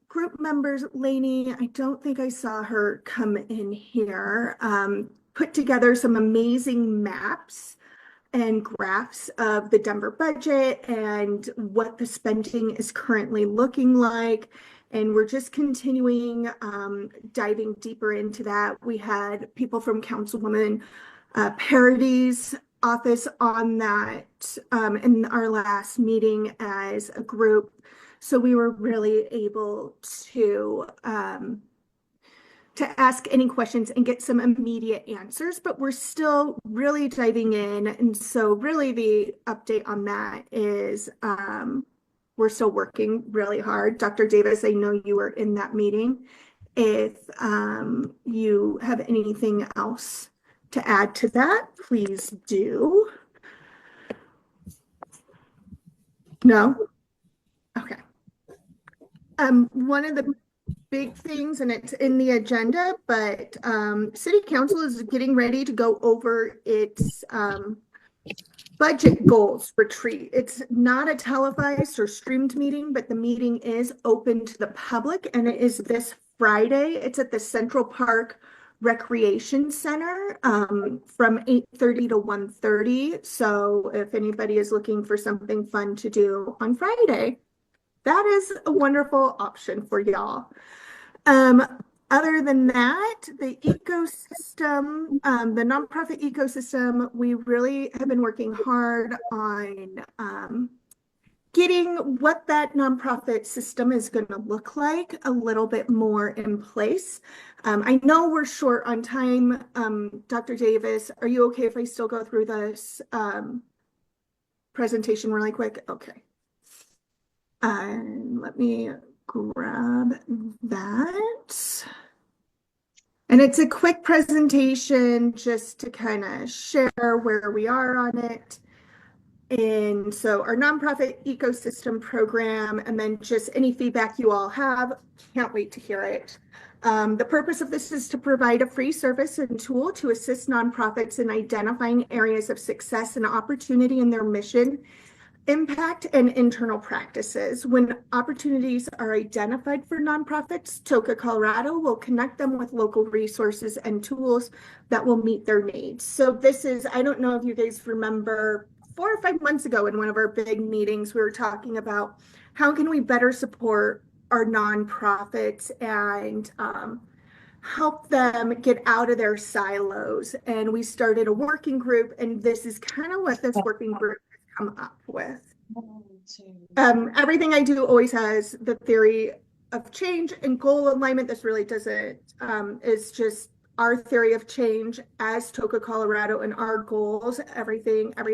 group members, Lainey, I don't think I saw her come in here, put together some amazing maps and graphs of the Denver budget and what the spending is currently looking like. And we're just continuing diving deeper into that. We had people from Councilwoman Parady's office on that in our last meeting as a group. So we were really able to ask any questions and get some immediate answers, but we're still really diving in. And so really the update on that is we're still working really hard. Dr. Davis, I know you were in that meeting. If you have anything else to add to that, please do. No? Okay. One of the big things, and it's in the agenda, but City Council is getting ready to go over its budget goals retreat. It's not a televised or streamed meeting, but the meeting is open to the public, and it is this Friday. It's at the Central Park Recreation Center from 8:30 to 1:30. So if anybody is looking for something fun to do on Friday, that is a wonderful option for y'all. Other than that, the ecosystem, the nonprofit ecosystem, we really have been working hard on getting what that nonprofit system is going to look like a little bit more in place. I know we're short on time. Dr. Davis, are you okay if I still go through this presentation really quick? Okay. Let me grab that. And it's a quick presentation just to kind of share where we are on it. And so our nonprofit ecosystem program, and then just any feedback you all have, can't wait to hear it. The purpose of this is to provide a free service and tool to assist nonprofits in identifying areas of success and opportunity in their mission, impact, and internal practices. When opportunities are identified for nonprofits, TOCA Colorado will connect them with local resources and tools that will meet their needs. So this is, I don't know if you guys remember 4 or 5 months ago in one of our big meetings, we were talking about how can we better support our nonprofits and help them get out of their silos. And we started a working group, and this is kind of what this working group come up with. Everything I do always has the theory of change and goal alignment. This really doesn't, is just our theory of change as TOCA Colorado and our goals. Every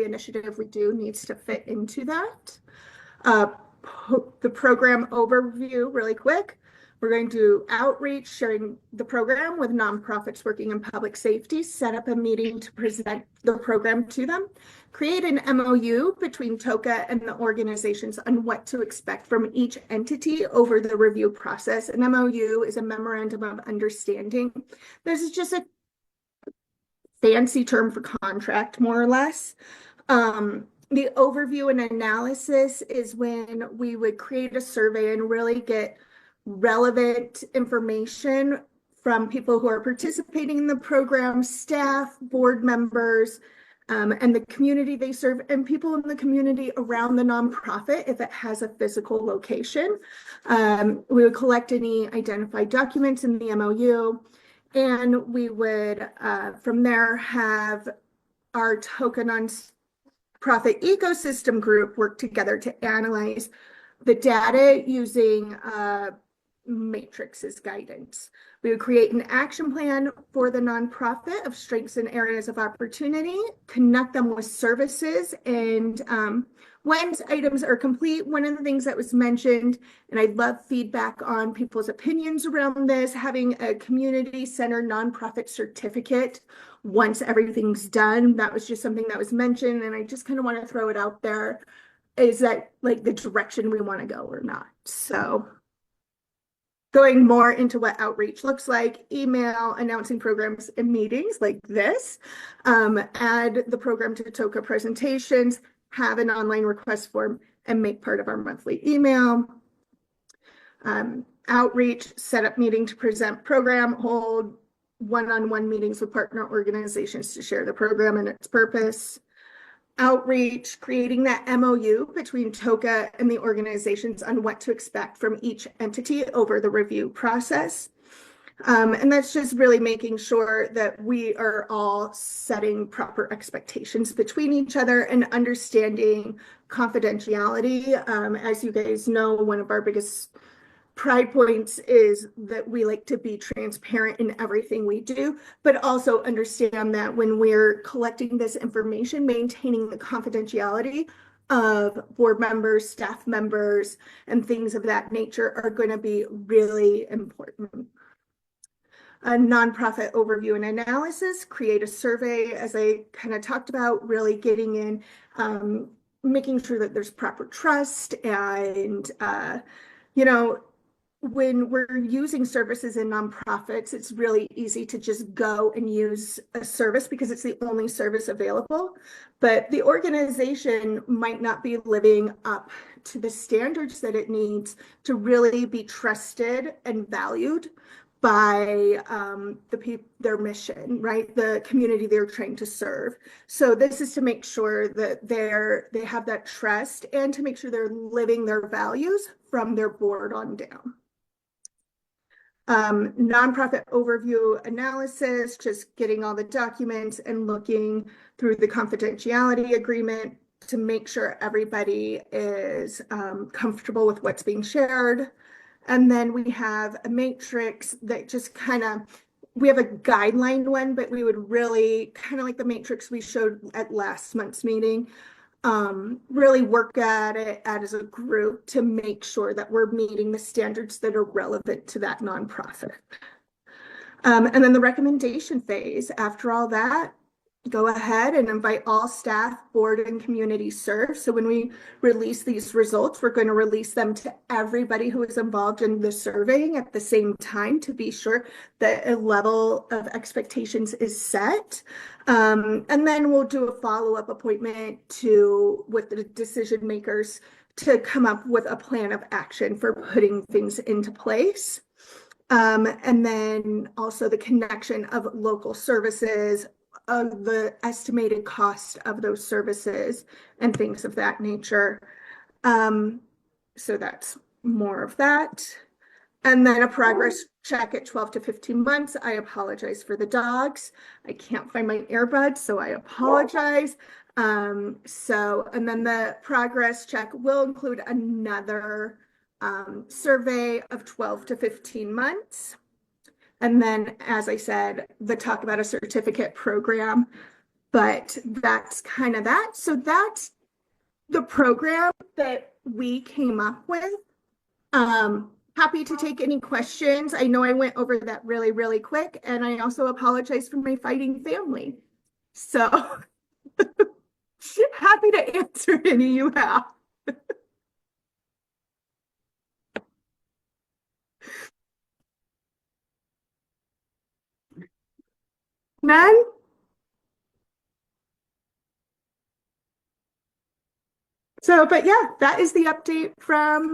initiative we do needs to fit into that. The program overview really quick. We're going to do outreach, sharing the program with nonprofits working in public safety, set up a meeting to present the program to them, create an MOU between TOCA and the organizations on what to expect from each entity over the review process. An MOU is a memorandum of understanding. This is just a fancy term for contract, more or less. The overview and analysis is when we would create a survey and really get relevant information from people who are participating in the program, staff, board members, and the community they serve, and people in the community around the nonprofit if it has a physical location. We would collect any identified documents in the MOU, and we would, from there, have our TOCA nonprofit ecosystem group work together to analyze the data using matrix as guidance. We would create an action plan for the nonprofit of strengths and areas of opportunity, connect them with services, and once items are complete, one of the things that was mentioned, and I'd love feedback on people's opinions around this, having a community-centered nonprofit certificate once everything's done. That was just something that was mentioned, and I just kind of want to throw it out there. Is that like the direction we want to go or not? So going more into what outreach looks like, email, announcing programs and meetings like this, add the program to TOCA presentations, have an online request form, and make part of our monthly email. Outreach, set up meeting to present program, hold one-on-one meetings with partner organizations to share the program and its purpose. Outreach, creating that MOU between TOCA and the organizations on what to expect from each entity over the review process. And that's just really making sure that we are all setting proper expectations between each other and understanding confidentiality. As you guys know, one of our biggest pride points is that we like to be transparent in everything we do, but also understand that when we're collecting this information, maintaining the confidentiality of board members, staff members, and things of that nature are going to be really important. A nonprofit overview and analysis, create a survey, as I kind of talked about, really getting in, making sure that there's proper trust and, when we're using services in nonprofits, it's really easy to just go and use a service because it's the only service available. But the organization might not be living up to the standards that it needs to really be trusted and valued by their mission, right? The community they're trying to serve. So this is to make sure that they have that trust and to make sure they're living their values from their board on down. Nonprofit overview analysis, just getting all the documents and looking through the confidentiality agreement to make sure everybody is comfortable with what's being shared. And then we have a matrix that just we have a guideline one, but we would really kind of like the matrix we showed at last month's meeting, really work at it as a group to make sure that we're meeting the standards that are relevant to that nonprofit. And then the recommendation phase, after all that, go ahead and invite all staff, board, and community serve. So when we release these results, we're going to release them to everybody who is involved in the surveying at the same time to be sure that a level of expectations is set. And then we'll do a follow-up appointment with the decision makers to come up with a plan of action for putting things into place. And then also the connection of local services, of the estimated cost of those services and things of that nature. So that's more of that. And then a progress check at 12 to 15 months. I apologize for the dogs. I can't find my earbuds, so I apologize. And then the progress check will include another survey of 12 to 15 months. And then, as I said, the talk about a certificate program, but that's kind of that. So that's the program that we came up with. Happy to take any questions. I know I went over that really, really quick, and I also apologize for my fighting family. So happy to answer any you have. None? So, but yeah, that is the update from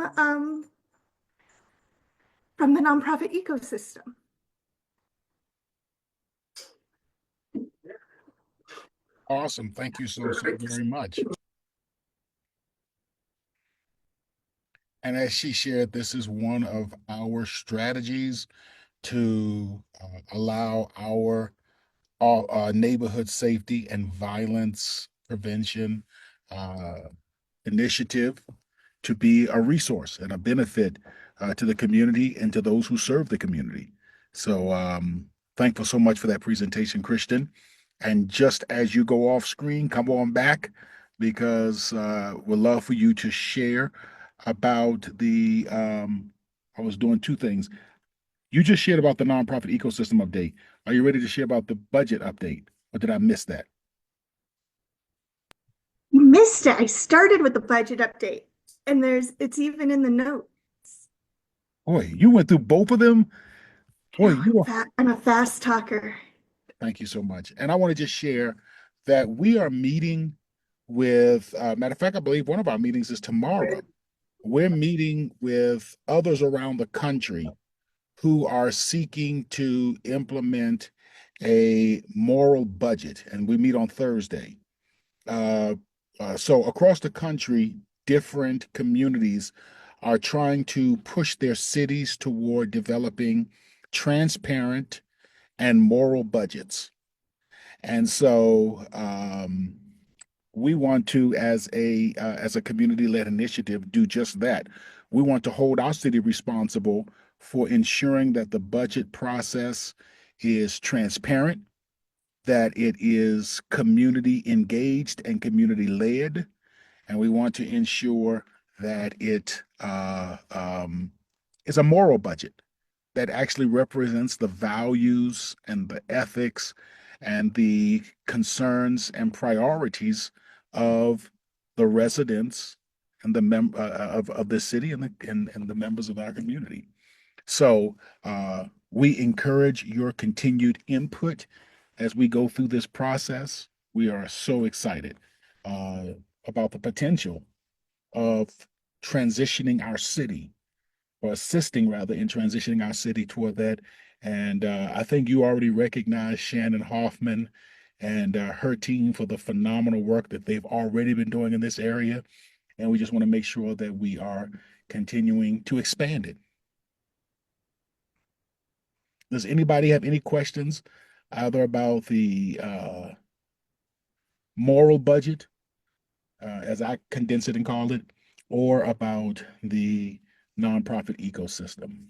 the nonprofit ecosystem. Awesome. Thank you so very much. And as she shared, this is one of our strategies to allow our neighborhood safety and violence prevention initiative to be a resource and a benefit to the community and to those who serve the community. So thankful so much for that presentation, Christian. And just as you go off screen, come on back because we'd love for you to share about I was doing two things. You just shared about the nonprofit ecosystem update. Are you ready to share about the budget update? Or did I miss that? You missed it. I started with the budget update, and it's even in the notes. Boy, you went through both of them. Boy, I'm a fast talker. Thank you so much. And I want to just share that we are meeting with, matter of fact, I believe one of our meetings is tomorrow we're meeting with others around the country who are seeking to implement a moral budget, and we meet on Thursday. Uh, so across the country, different communities are trying to push their cities toward developing transparent and moral budgets. And so we want to, as a community-led initiative, do just that. We want to hold our city responsible for ensuring that the budget process is transparent, that it is community engaged and community led, and we want to ensure that it is a moral budget that actually represents the values and the ethics and the concerns and priorities of the residents and the of the city and the members of our community. So we encourage your continued input as we go through this process. We are so excited uh, about the potential of transitioning our city, or assisting rather in transitioning our city toward that. And I think you already recognize Shannon Hoffman and her team for the phenomenal work that they've already been doing in this area. And we just want to make sure that we are continuing to expand it. Does anybody have any questions either about the moral budget, as I condense it and call it, or about the nonprofit ecosystem?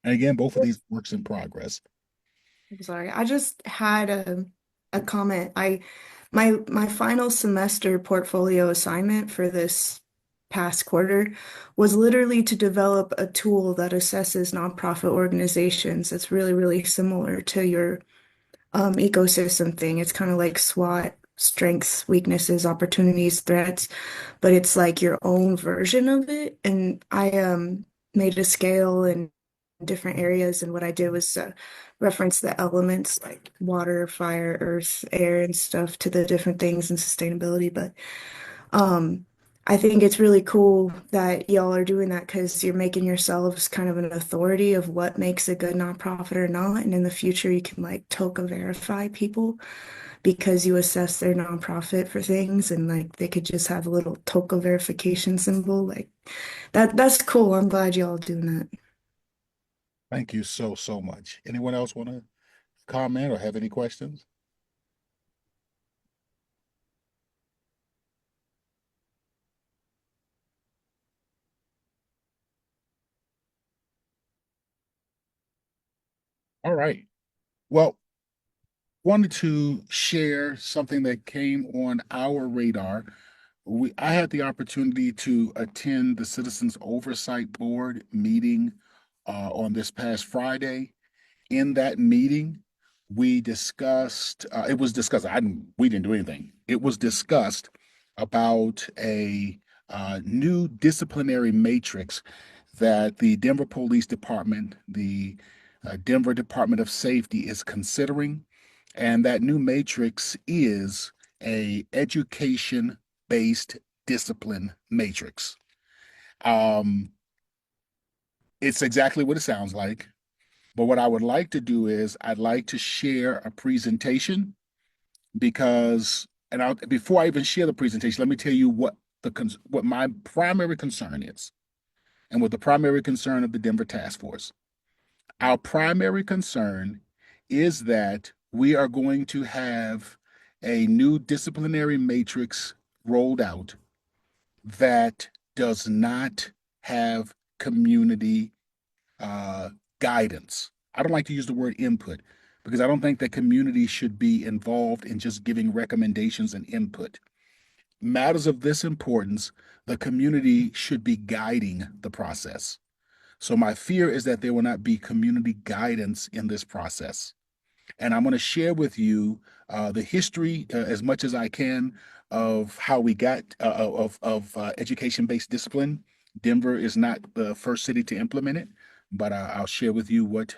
And again, both of these works in progress. I'm sorry. I just had a comment. My final semester portfolio assignment for this past quarter was literally to develop a tool that assesses nonprofit organizations. It's really, really similar to your ecosystem thing. It's kind of like SWOT, strengths, weaknesses, opportunities, threats, but it's like your own version of it. And I made a scale in different areas, and what I did was reference the elements like water, fire, earth, air, and stuff to the different things in sustainability. But um, I think it's really cool that y'all are doing that because you're making yourselves kind of an authority of what makes a good nonprofit or not. And in the future, you can like TOCA verify people because you assess their nonprofit for things, and like they could just have a little TOCA verification symbol. Like that's cool. I'm glad y'all doing that. Thank you so, so much. Anyone else want to comment or have any questions? All right. Well, wanted to share something that came on our radar. I had the opportunity to attend the Citizens Oversight Board meeting on this past Friday. In that meeting, we discussed, it was discussed, we didn't do anything. It was discussed about a new disciplinary matrix that the Denver Police Department, the Denver Department of Safety is considering. And that new matrix is a education-based discipline matrix. Um, it's exactly what it sounds like. But what I would like to do is I'd like to share a presentation because, before I even share the presentation, let me tell you what my primary concern is, and what the primary concern of the Denver Task Force. Our primary concern is that we are going to have a new disciplinary matrix rolled out that does not have community guidance. I don't like to use the word input because I don't think that community should be involved in just giving recommendations and input. Matters of this importance, the community should be guiding the process. So my fear is that there will not be community guidance in this process. And I'm going to share with you the history as much as I can of how we got of education-based discipline. Denver is not the first city to implement it, but I'll share with you what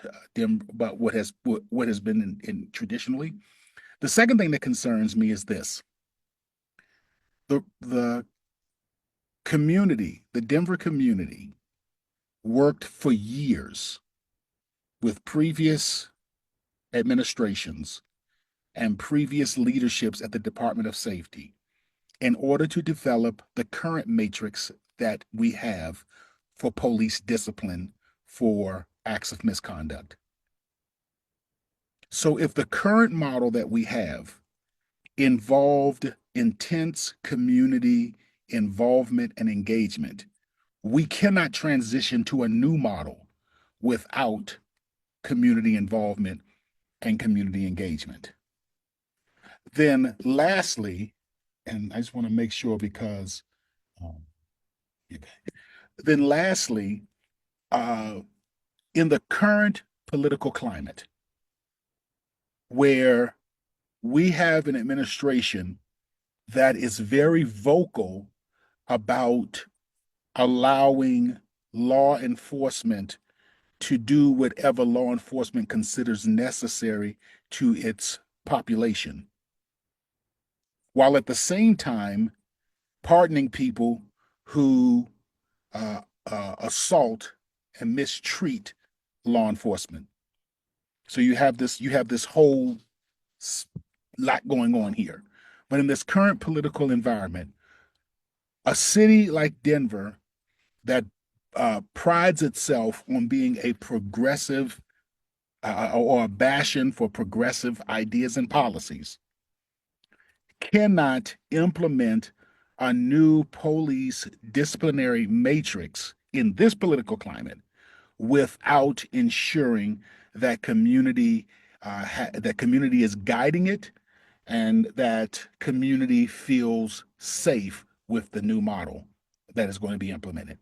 has been in traditionally. The second thing that concerns me is this: the community, the Denver community, worked for years with previous administrations and previous leaderships at the Department of Safety in order to develop the current matrix that we have for police discipline for acts of misconduct. So if the current model that we have involved intense community involvement and engagement, we cannot transition to a new model without community involvement and community engagement. Then lastly, and I just want to make sure because, then lastly, in the current political climate, where we have an administration that is very vocal about allowing law enforcement to do whatever law enforcement considers necessary to its population, while at the same time pardoning people who assault and mistreat law enforcement. So you have this whole lot going on here. But in this current political environment, a city like Denver that prides itself on being a progressive or a bastion for progressive ideas and policies cannot implement a new police disciplinary matrix in this political climate without ensuring that community is guiding it and that community feels safe with the new model that is going to be implemented.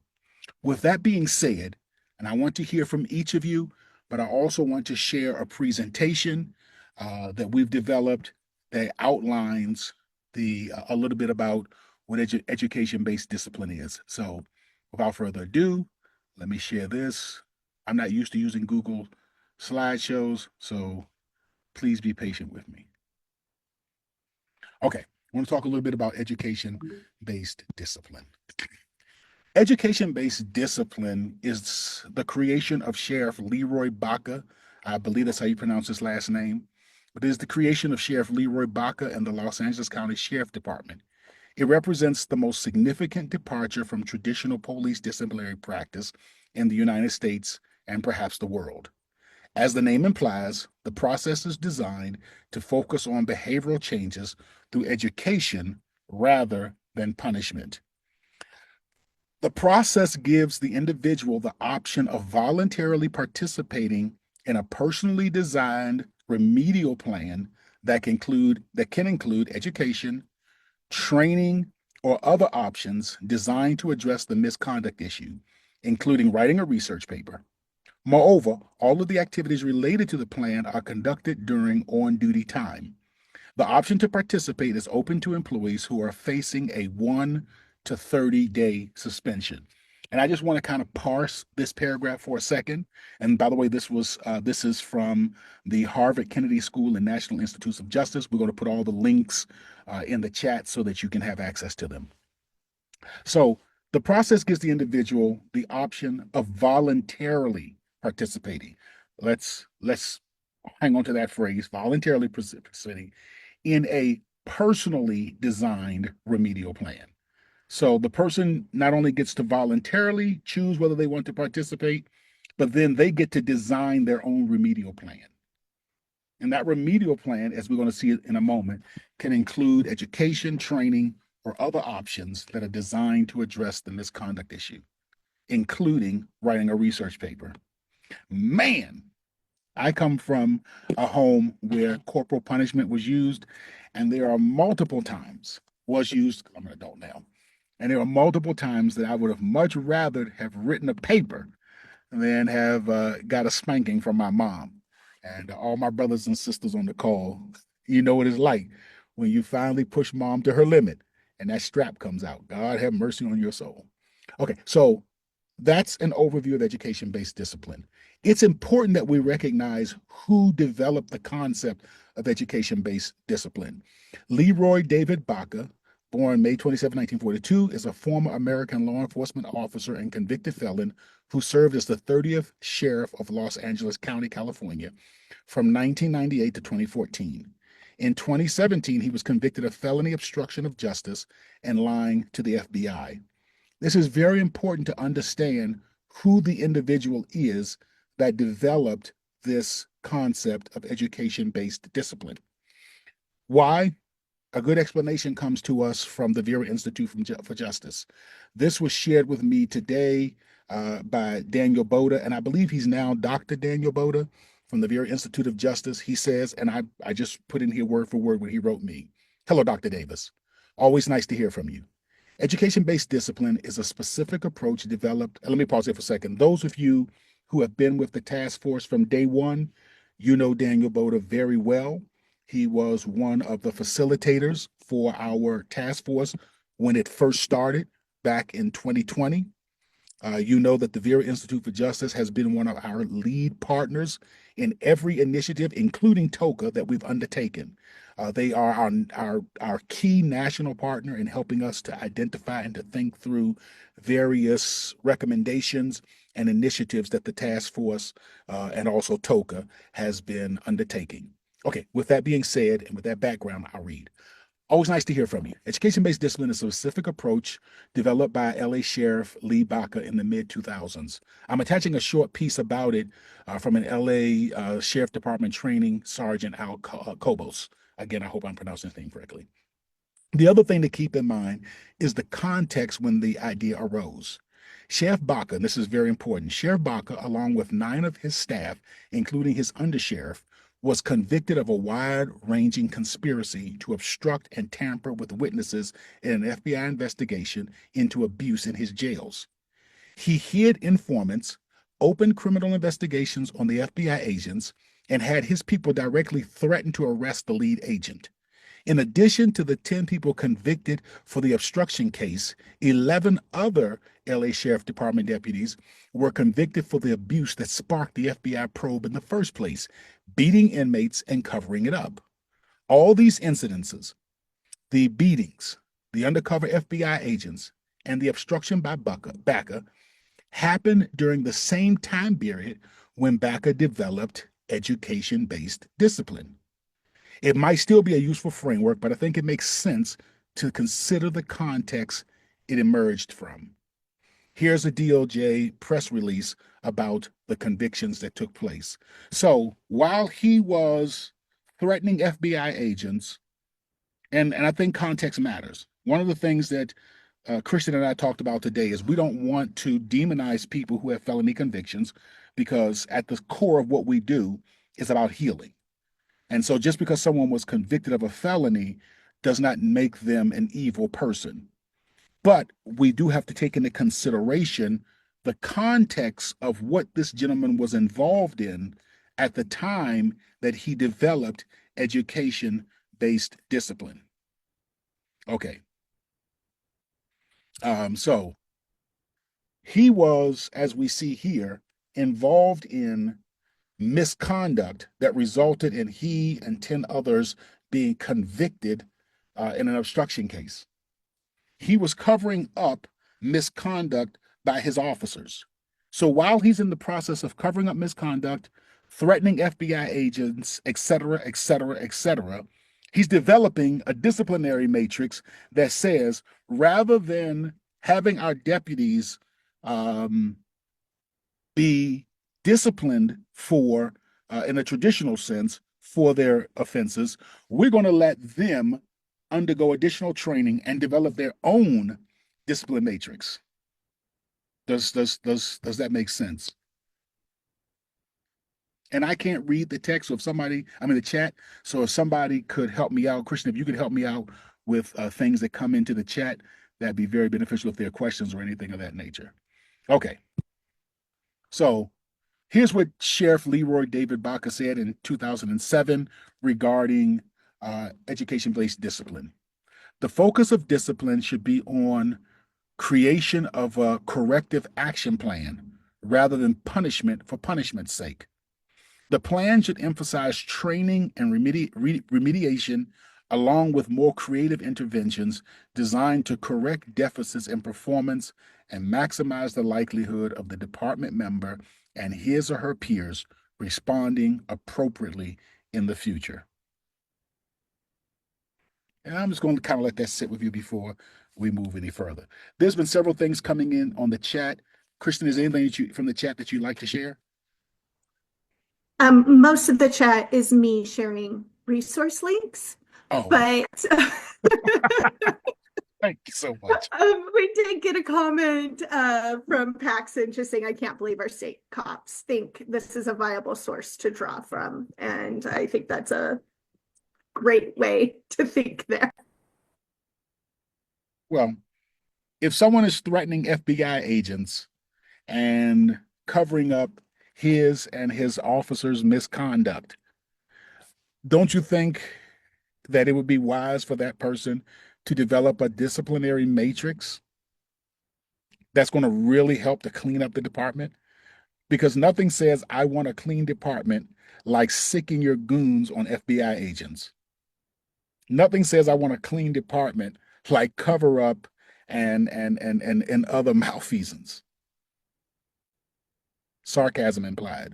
With that being said, and I want to hear from each of you, but I also want to share a presentation that we've developed that outlines a little bit about what education-based discipline is. So without further ado, let me share this. I'm not used to using Google slideshows, so please be patient with me. Okay, I want to talk a little bit about education-based discipline. Education-based discipline is the creation of Sheriff Leroy Baca. I believe that's how you pronounce his last name. But it is the creation of Sheriff Leroy Baca and the Los Angeles County Sheriff Department. It represents the most significant departure from traditional police disciplinary practice in the United States and perhaps the world. As the name implies, the process is designed to focus on behavioral changes through education rather than punishment. The process gives the individual the option of voluntarily participating in a personally designed remedial plan that can include education, training, or other options designed to address the misconduct issue, including writing a research paper. Moreover, all of the activities related to the plan are conducted during on-duty time. The option to participate is open to employees who are facing a 1 to 30-day suspension. And I just want to kind of parse this paragraph for a second. And by the way, this is from the Harvard Kennedy School and National Institutes of Justice. We're going to put all the links in the chat so that you can have access to them. So the process gives the individual the option of voluntarily participating. Let's hang on to that phrase, voluntarily participating in a personally designed remedial plan. So the person not only gets to voluntarily choose whether they want to participate, but then they get to design their own remedial plan. And that remedial plan, as we're going to see it in a moment, can include education, training, or other options that are designed to address the misconduct issue, including writing a research paper. Man, I come from a home where corporal punishment was used, and there are multiple times was used. I'm an adult now. And there are multiple times that I would have much rather have written a paper than have got a spanking from my mom. And all my brothers and sisters on the call, you know what it's like when you finally push mom to her limit and that strap comes out. God have mercy on your soul. Okay, so that's an overview of education-based discipline. It's important that we recognize who developed the concept of education-based discipline. Leroy David Baca born May 27, 1942, is a former American law enforcement officer and convicted felon who served as the 30th Sheriff of Los Angeles County, California, from 1998 to 2014. In 2017, he was convicted of felony obstruction of justice and lying to the FBI. This is very important to understand who the individual is that developed this concept of education-based discipline. Why? A good explanation comes to us from the Vera Institute for Justice. This was shared with me today by Daniel Boda, and I believe he's now Dr. Daniel Boda from the Vera Institute of Justice. He says, and I just put in here word for word what he wrote me. Hello, Dr. Davis. Always nice to hear from you. Education-based discipline is a specific approach developed. Let me pause here for a second. Those of you who have been with the task force from day one, you know Daniel Boda very well. He was one of the facilitators for our task force when it first started back in 2020. You know that the Vera Institute for Justice has been one of our lead partners in every initiative, including TOCA, that we've undertaken. They are our key national partner in helping us to identify and to think through various recommendations and initiatives that the task force and also TOCA has been undertaking. Okay, with that being said, and with that background, I'll read. Always nice to hear from you. Education-based discipline is a specific approach developed by LA Sheriff Lee Baca in the mid-2000s. I'm attaching a short piece about it from an LA Sheriff Department training Sergeant Al Cobos. Again, I hope I'm pronouncing his name correctly. The other thing to keep in mind is the context when the idea arose. Sheriff Baca, and this is very important, Sheriff Baca, along with 9 of his staff, including his undersheriff, was convicted of a wide-ranging conspiracy to obstruct and tamper with witnesses in an FBI investigation into abuse in his jails. He hid informants, opened criminal investigations on the FBI agents, and had his people directly threaten to arrest the lead agent. In addition to the 10 people convicted for the obstruction case, 11 other LA Sheriff Department deputies were convicted for the abuse that sparked the FBI probe in the first place, beating inmates and covering it up. All these incidences, the beatings, the undercover FBI agents, and the obstruction by Baca happened during the same time period when Baca developed education-based discipline. It might still be a useful framework, but I think it makes sense to consider the context it emerged from. Here's a DOJ press release about the convictions that took place. So while he was threatening FBI agents, and I think context matters. One of the things that Christian and I talked about today is we don't want to demonize people who have felony convictions, because at the core of what we do is about healing. And so just because someone was convicted of a felony does not make them an evil person. But we do have to take into consideration the context of what this gentleman was involved in at the time that he developed education-based discipline. Okay. So he was, as we see here, involved in misconduct that resulted in he and 10 others being convicted in an obstruction case. He was covering up misconduct by his officers. So while he's in the process of covering up misconduct, threatening FBI agents, et cetera, et cetera, et cetera, he's developing a disciplinary matrix that says, rather than having our deputies be disciplined for, in a traditional sense, for their offenses, we're going to let them undergo additional training and develop their own discipline matrix. Does that make sense? And I can't read the text, so if somebody, I'm in the chat, so if somebody could help me out, Christian, if you could help me out with things that come into the chat, that'd be very beneficial if there are questions or anything of that nature. Okay. So here's what Sheriff Leroy David Baca said in 2007 regarding education-based discipline. The focus of discipline should be on creation of a corrective action plan rather than punishment for punishment's sake. The plan should emphasize training and remediation along with more creative interventions designed to correct deficits in performance and maximize the likelihood of the department member and his or her peers responding appropriately in the future. And I'm just going to kind of let that sit with you before we move any further. There's been several things coming in on the chat. Kristen, is there anything from the chat that you'd like to share? Most of the chat is me sharing resource links, but thank you so much. We did get a comment from Paxson just saying, I can't believe our state cops think this is a viable source to draw from. And I think that's a great way to think there. Well, if someone is threatening FBI agents and covering up his and his officers' misconduct, don't you think that it would be wise for that person to develop a disciplinary matrix that's going to really help to clean up the department? Because nothing says I want a clean department like sicking your goons on FBI agents. Nothing says I want a clean department like cover up and other malfeasance. Sarcasm implied.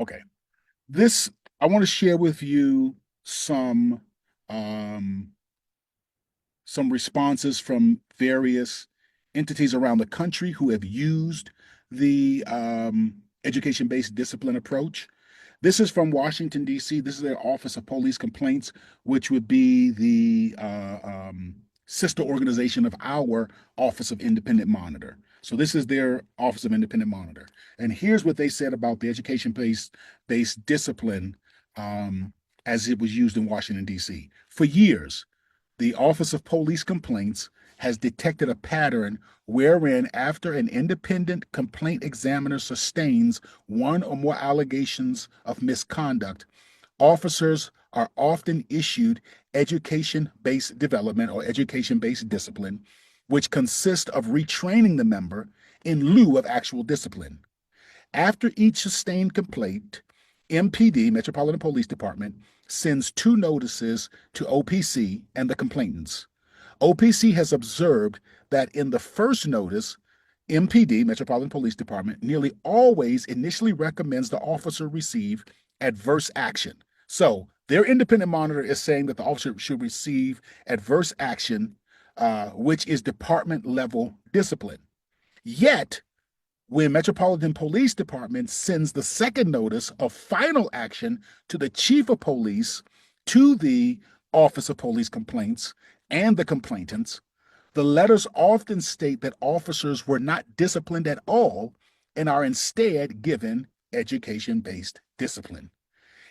Okay. I want to share with you some responses from various entities around the country who have used the education-based discipline approach. This is from Washington, D.C. This is their Office of Police Complaints, which would be the sister organization of our Office of Independent Monitor. So this is their Office of Independent Monitor. And here's what they said about the education-based discipline as it was used in Washington, D.C. For years, the Office of Police Complaints has detected a pattern wherein after an independent complaint examiner sustains one or more allegations of misconduct, officers are often issued education-based development or education-based discipline, which consists of retraining the member in lieu of actual discipline. After each sustained complaint, MPD, Metropolitan Police Department, sends 2 notices to OPC and the complainants. OPC has observed that in the first notice, MPD, Metropolitan Police Department, nearly always initially recommends the officer receive adverse action. So their independent monitor is saying that the officer should receive adverse action, which is department level discipline. Yet, when Metropolitan Police Department sends the second notice of final action to the Chief of Police, to the Office of Police Complaints, and the complainants, the letters often state that officers were not disciplined at all and are instead given education-based discipline.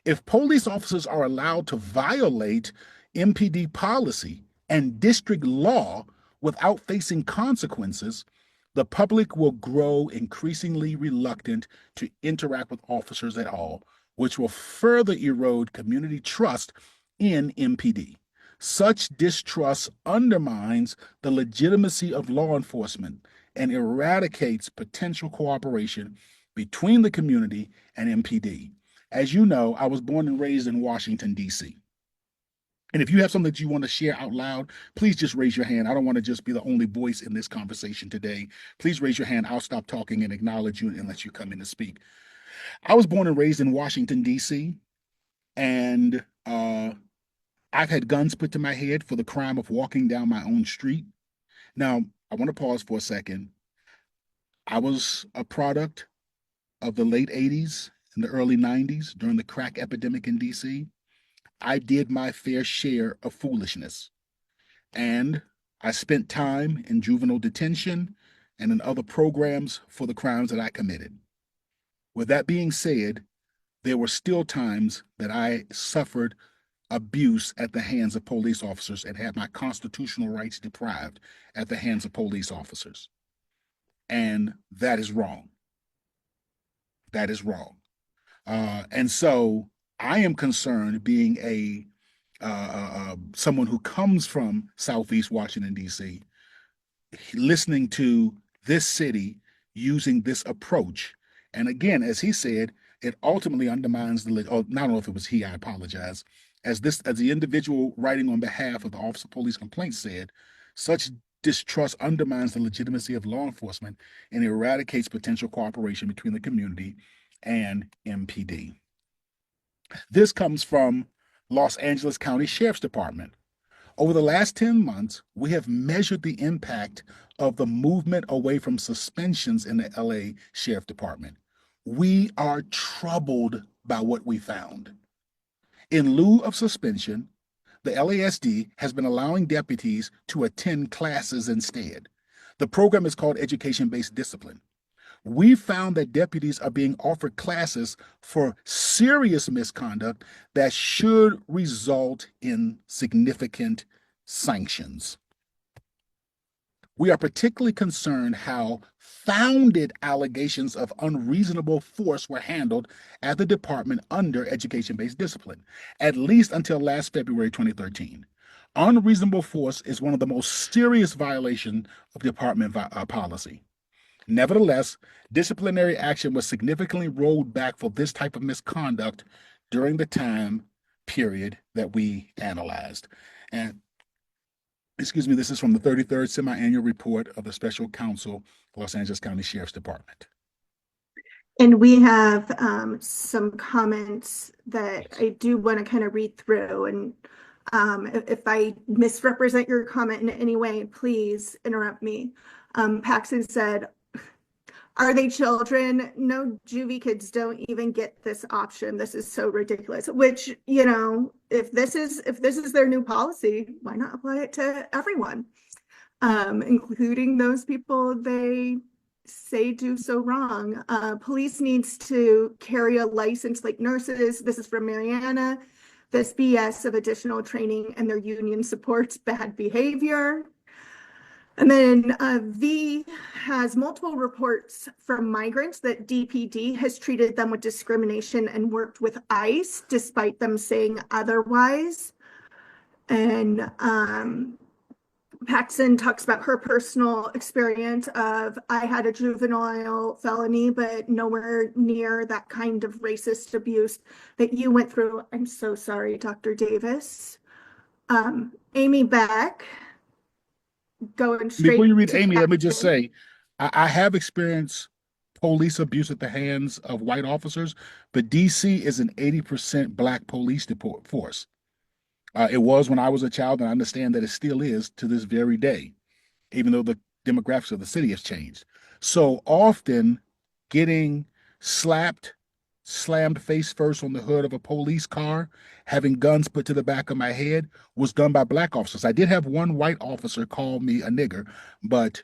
If police officers are allowed to violate MPD policy and district law without facing consequences, the public will grow increasingly reluctant to interact with officers at all, which will further erode community trust in MPD. Such distrust undermines the legitimacy of law enforcement and eradicates potential cooperation between the community and MPD. As you know, I was born and raised in Washington, D.C. And if you have something that you want to share out loud, please just raise your hand. I don't want to just be the only voice in this conversation today. Please raise your hand. I'll stop talking and acknowledge you and let you come in to speak. I was born and raised in Washington, D.C., and I've had guns put to my head for the crime of walking down my own street. Now, I want to pause for a second. I was a product of the late 80s and the early 90s during the crack epidemic in D.C. I did my fair share of foolishness, and I spent time in juvenile detention and in other programs for the crimes that I committed. With that being said, there were still times that I suffered abuse at the hands of police officers and had my constitutional rights deprived at the hands of police officers. And that is wrong. That is wrong. And so I am concerned, being someone who comes from Southeast Washington, D.C., listening to this city using this approach. And again, as he said, it ultimately undermines I don't know if it was he, I apologize. As the individual writing on behalf of the Office of Police Complaints said, such distrust undermines the legitimacy of law enforcement and eradicates potential cooperation between the community and MPD. This comes from Los Angeles County Sheriff's Department. Over the last 10 months, we have measured the impact of the movement away from suspensions in the LA Sheriff Department. We are troubled by what we found. In lieu of suspension, the LASD has been allowing deputies to attend classes instead. The program is called Education-Based Discipline. We found that deputies are being offered classes for serious misconduct that should result in significant sanctions. We are particularly concerned how founded allegations of unreasonable force were handled at the department under education-based discipline, at least until last February 2013. Unreasonable force is one of the most serious violations of department policy. Nevertheless, disciplinary action was significantly rolled back for this type of misconduct during the time period that we analyzed. And this is from the 33rd Semi-Annual Report of the Special Counsel, Los Angeles County Sheriff's Department. And we have some comments that I do want to kind of read through. And if I misrepresent your comment in any way, please interrupt me. Paxton said, "Are they children? No, juvie kids don't even get this option. This is so ridiculous." Which, you know, if this is their new policy, why not apply it to everyone, including those people they say do so wrong? Police needs to carry a license like nurses. This is from Mariana. This BS of additional training and their union supports bad behavior. And then V has multiple reports from migrants that DPD has treated them with discrimination and worked with ICE despite them saying otherwise. And Paxton talks about her personal experience of, I had a juvenile felony, but nowhere near that kind of racist abuse that you went through. I'm so sorry, Dr. Davis. Amy Beck. Going straight. Before you read Amy, let me just say, I have experienced police abuse at the hands of white officers, but DC is an 80% Black police force. It was when I was a child, and I understand that it still is to this very day, even though the demographics of the city has changed. So often getting slapped, slammed face first on the hood of a police car, having guns put to the back of my head was done by Black officers. I did have one white officer call me a nigger, but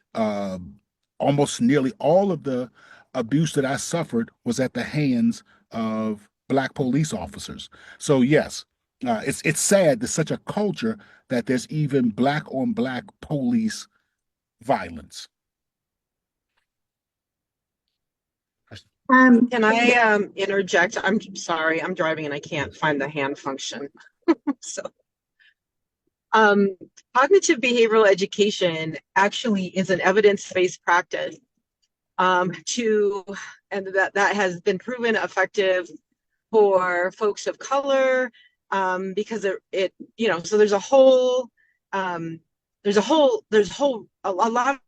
almost nearly all of the abuse that I suffered was at the hands of Black police officers. So yes, it's sad there's such a culture that there's even Black on Black police violence. Can I interject? I'm sorry, I'm driving and I can't find the hand function. So, cognitive behavioral education actually is an evidence-based practice and that has been proven effective for folks of color because it you know, so there's a lot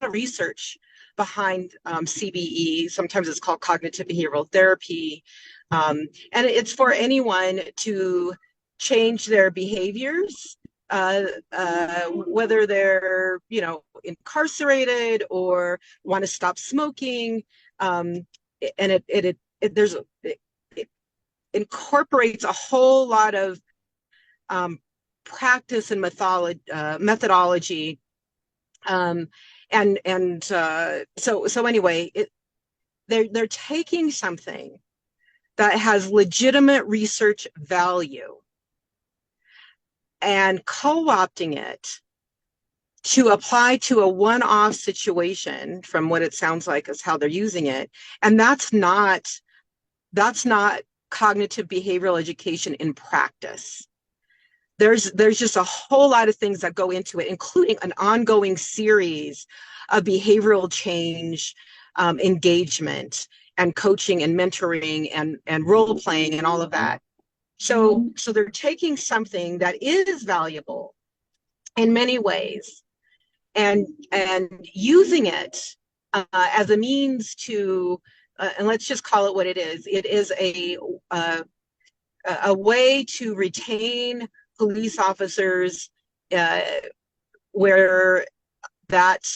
of research behind CBE. Sometimes it's called cognitive behavioral therapy. And it's for anyone to change their behaviors, whether they're, you know, incarcerated or want to stop smoking. And it incorporates a whole lot of practice and methodology. So anyway, they're taking something that has legitimate research value and co-opting it to apply to a one-off situation, from what it sounds like is how they're using it. And that's not cognitive behavioral education in practice. There's just a whole lot of things that go into it, including an ongoing series of behavioral change, engagement, and coaching and mentoring and role playing and all of that. So they're taking something that is valuable in many ways and using it as a means to, and let's just call it what it is. It is a way to retain police officers where that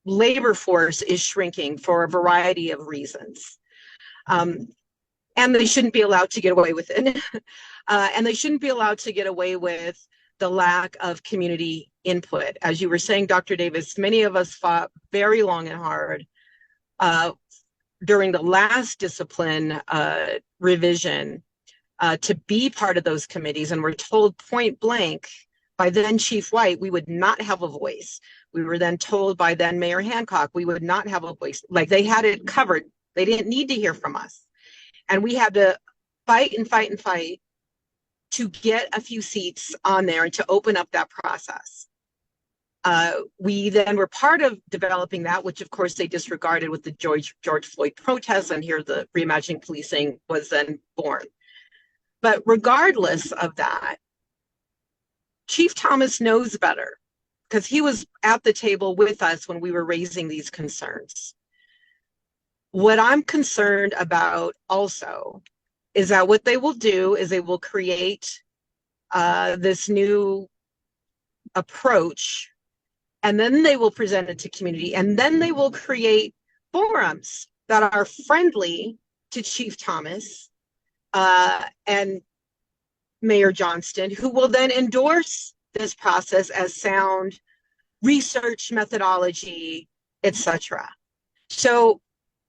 labor force is shrinking for a variety of reasons. And they shouldn't be allowed to get away with it. And they shouldn't be allowed to get away with the lack of community input. As you were saying, Dr. Davis, many of us fought very long and hard during the last discipline revision to be part of those committees, and were told point blank by then Chief White we would not have a voice. We were then told by then Mayor Hancock we would not have a voice. Like, they had it covered. They didn't need to hear from us. And we had to fight and fight and fight to get a few seats on there and to open up that process. We then were part of developing that, which of course they disregarded with the George Floyd protests, and here the Reimagine policing was then born. But regardless of that, Chief Thomas knows better, because he was at the table with us when we were raising these concerns. What I'm concerned about also is that what they will do is they will create this new approach, and then they will present it to community, and then they will create forums that are friendly to Chief Thomas and Mayor Johnston, who will then endorse this process as sound research methodology, etc. So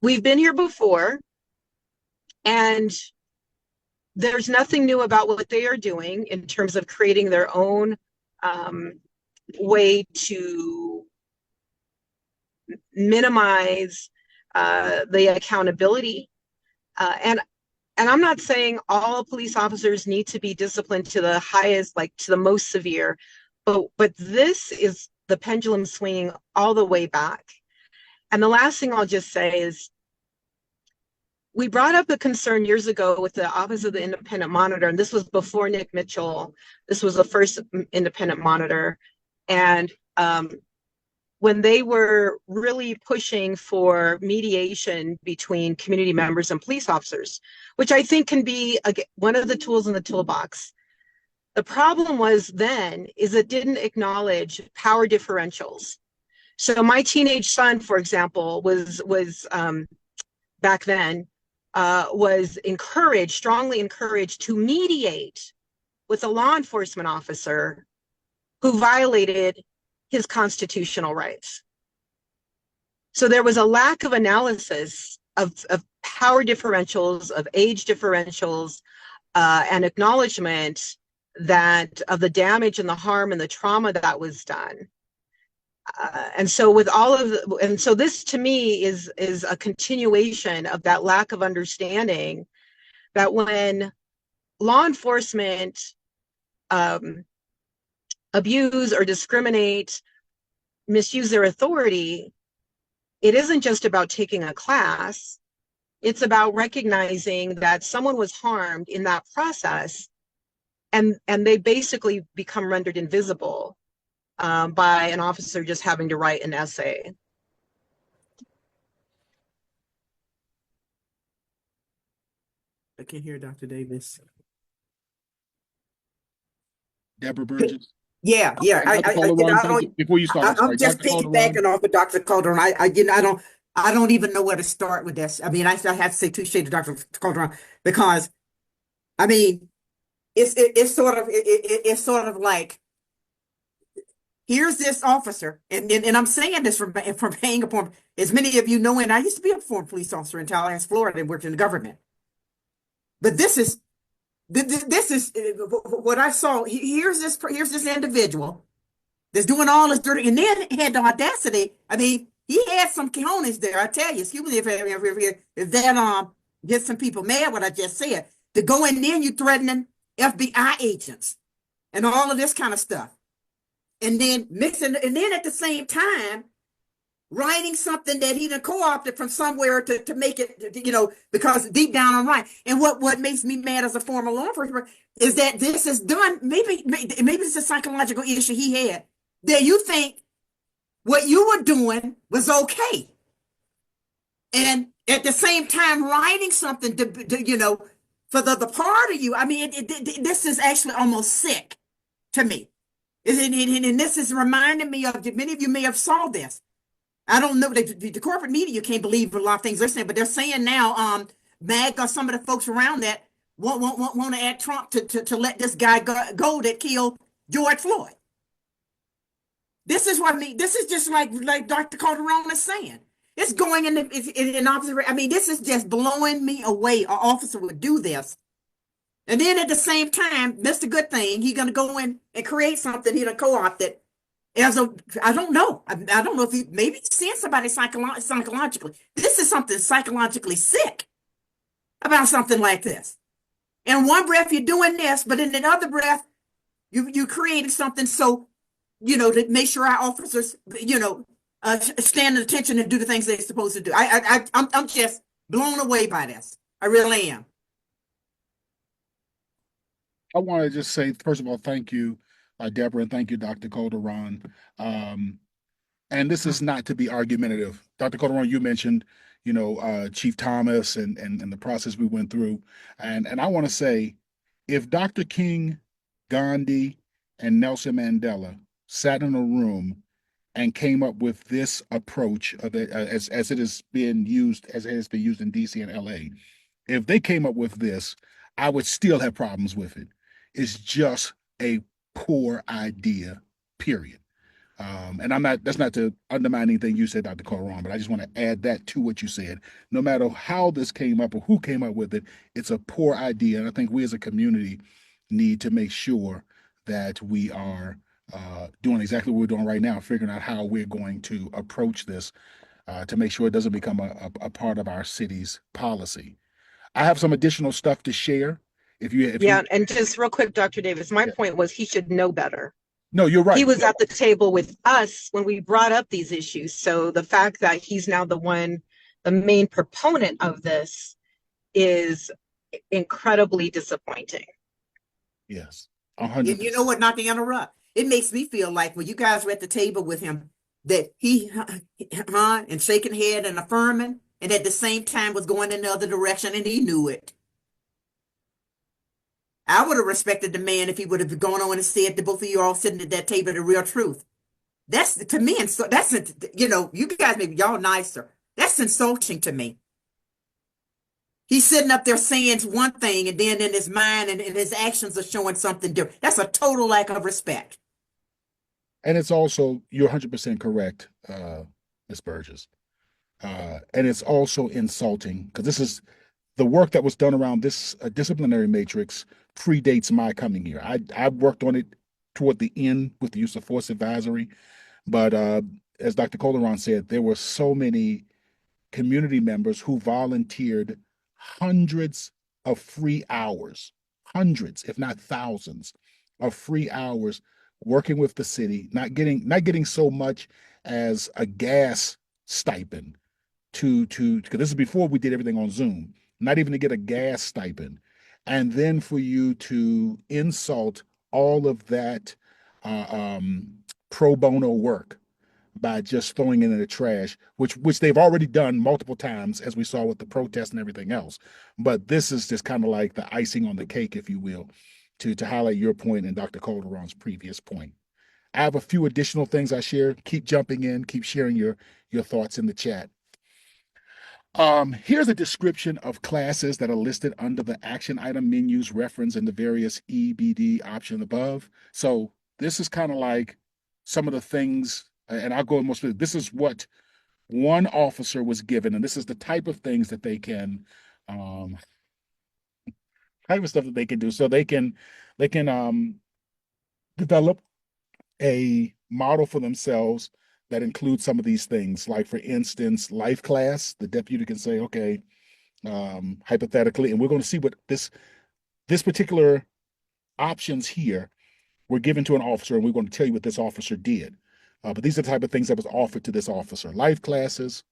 we've been here before, and there's nothing new about what they are doing in terms of creating their own way to minimize the accountability. And I'm not saying all police officers need to be disciplined to the highest, like to the most severe, but this is the pendulum swinging all the way back. And the last thing I'll just say is, we brought up a concern years ago with the Office of the Independent Monitor, and this was before Nick Mitchell. This was the first independent monitor. And when they were really pushing for mediation between community members and police officers, which I think can be one of the tools in the toolbox. The problem was then is it didn't acknowledge power differentials. So my teenage son, for example, was back then, was strongly encouraged to mediate with a law enforcement officer who violated his constitutional rights. So there was a lack of analysis of power differentials, of age differentials, and acknowledgement that of the damage and the harm and the trauma that was done. And so with all of and so this to me is a continuation of that lack of understanding that when law enforcement abuse or discriminate, misuse their authority, it isn't just about taking a class. It's about recognizing that someone was harmed in that process, and they basically become rendered invisible by an officer just having to write an essay. I can't hear Dr. Davis. Deborah Burgess. Yeah. Before you start, I'm just piggybacking off of Dr. Calderon. I don't even know where to start with this. I mean, I have to say touche to Dr. Calderon, because I mean, it's sort of like, here's this officer, and I'm saying this from paying upon, as many of you know, and I used to be a former police officer in Tallahassee, Florida, and worked in the government. But this is what I saw. Here's this individual that's doing all this dirty, and then had the audacity. I mean, he had some cojones there. I tell you, excuse me if that gets some people mad what I just said, to go in there and you threatening FBI agents and all of this kind of stuff, and then mixing, and then at the same time writing something that he done co-opted from somewhere to make it, because deep down I'm right. And what makes me mad as a former law enforcement is that this is done. Maybe it's a psychological issue he had, that you think what you were doing was okay. And at the same time, writing something for the part of you. I mean, this is actually almost sick to me. And this is reminding me of, many of you may have saw this. I don't know, the corporate media can't believe a lot of things they're saying, but they're saying now, MAGA, some of the folks around that want to add Trump to let this guy go that killed George Floyd. This is what I mean. This is just like Dr. Calderon is saying. It's going in the opposite. I mean, this is just blowing me away. An officer would do this. And then at the same time, Mr. Good Thing, he's going to go in and create something he done co-opted I don't know. I don't know if he maybe seeing somebody psychologically. This is something psychologically sick about something like this. In one breath, you're doing this, but in the other breath, you created something so, to make sure our officers, stand at attention and do the things they're supposed to do. I'm just blown away by this. I really am. I want to just say, first of all, thank you, Deborah, and thank you, Dr. Calderon. And this is not to be argumentative. Dr. Calderon, you mentioned, Chief Thomas and the process we went through. And I want to say, if Dr. King, Gandhi, and Nelson Mandela sat in a room and came up with this approach of it, as it has been used, as it has been used in DC and LA, if they came up with this, I would still have problems with it. It's just a poor idea, period. And that's not to undermine anything you said, Dr. Calderon, but I just want to add that to what you said. No matter how this came up or who came up with it, it's a poor idea. And I think we as a community need to make sure that we are doing exactly what we're doing right now, figuring out how we're going to approach this to make sure it doesn't become a part of our city's policy. I have some additional stuff to share. And just real quick, Dr. Davis, my point was he should know better. No, you're right. He was at the table with us when we brought up these issues. So the fact that he's now the main proponent of this is incredibly disappointing. Yes, 100%. You know what, not to interrupt, it makes me feel like when you guys were at the table with him, that he and shaking head and affirming, and at the same time was going in the other direction, and he knew it. I would have respected the man if he would have gone on and said to both of you all sitting at that table the real truth. That's, to me, and so that's, you guys maybe y'all nicer. That's insulting to me. He's sitting up there saying one thing, and then in his mind and his actions are showing something different. That's a total lack of respect. And it's also, you're 100% correct, Ms. Burgess. And it's also insulting because this is the work that was done around this disciplinary matrix predates my coming here. I worked on it toward the end with the use of force advisory, but as Dr. Calderon said, there were so many community members who volunteered hundreds of free hours, hundreds, if not thousands, of free hours working with the city, not getting so much as a gas stipend because this is before we did everything on Zoom, not even to get a gas stipend. And then for you to insult all of that pro bono work by just throwing it in the trash, which they've already done multiple times, as we saw with the protests and everything else. But this is just kind of like the icing on the cake, if you will, to highlight your point and Dr. Calderon's previous point. I have a few additional things I share. Keep jumping in, keep sharing your thoughts in the chat. Here's a description of classes that are listed under the action item menus referenced in the various EBD option above. So this is kind of like some of the things, and I'll go more specific. This is what one officer was given, and this is the type of things that they can, type of stuff that they can do. So they can develop a model for themselves that includes some of these things. Like, for instance, life class, the deputy can say, okay, hypothetically, and we're going to see what this particular options here were given to an officer, and we're going to tell you what this officer did. But these are the type of things that was offered to this officer. Life classes,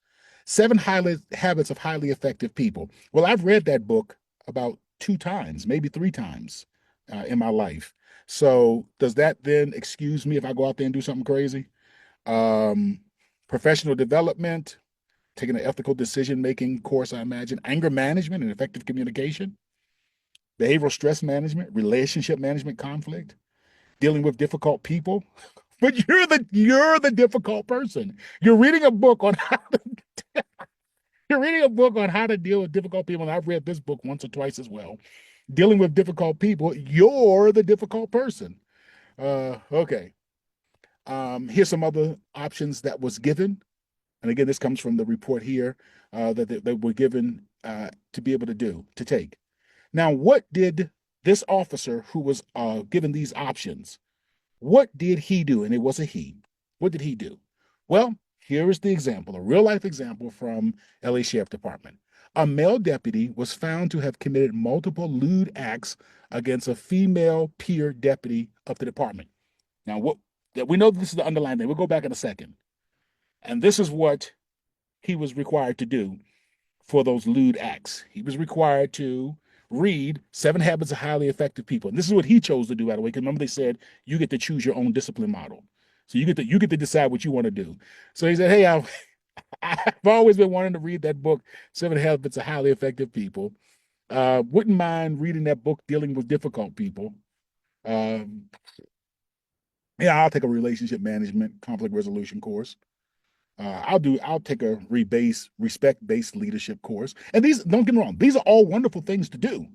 7 habits of highly effective people. Well, I've read that book about 2 times, maybe 3 times in my life. So does that then excuse me if I go out there and do something crazy? Professional development, taking an ethical decision-making course, I imagine. Anger management and effective communication. Behavioral stress management, relationship management, conflict, dealing with difficult people. But you're the difficult person. You're reading a book on how to you're reading a book on how to deal with difficult people. And I've read this book once or twice as well. Dealing with difficult people, you're the difficult person. Okay. Here's some other options that was given. And again, this comes from the report here that were given to be able to take. Now, what did this officer who was given these options, what did he do? And it was a he. What did he do? Well, here is the example, a real life example from LA Sheriff Department. A male deputy was found to have committed multiple lewd acts against a female peer deputy of the department. Now, we know this is the underlying thing. We'll go back in a second. And this is what he was required to do for those lewd acts. He was required to read 7 Habits of Highly Effective People. And this is what he chose to do, by the way, because remember they said you get to choose your own discipline model. So you get to decide what you want to do. So he said, hey, I've always been wanting to read that book, 7 Habits of Highly Effective People. Wouldn't mind reading that book dealing with difficult people. Yeah, I'll take a relationship management, conflict resolution course. I'll take a respect-based leadership course. And these, don't get me wrong, these are all wonderful things to do.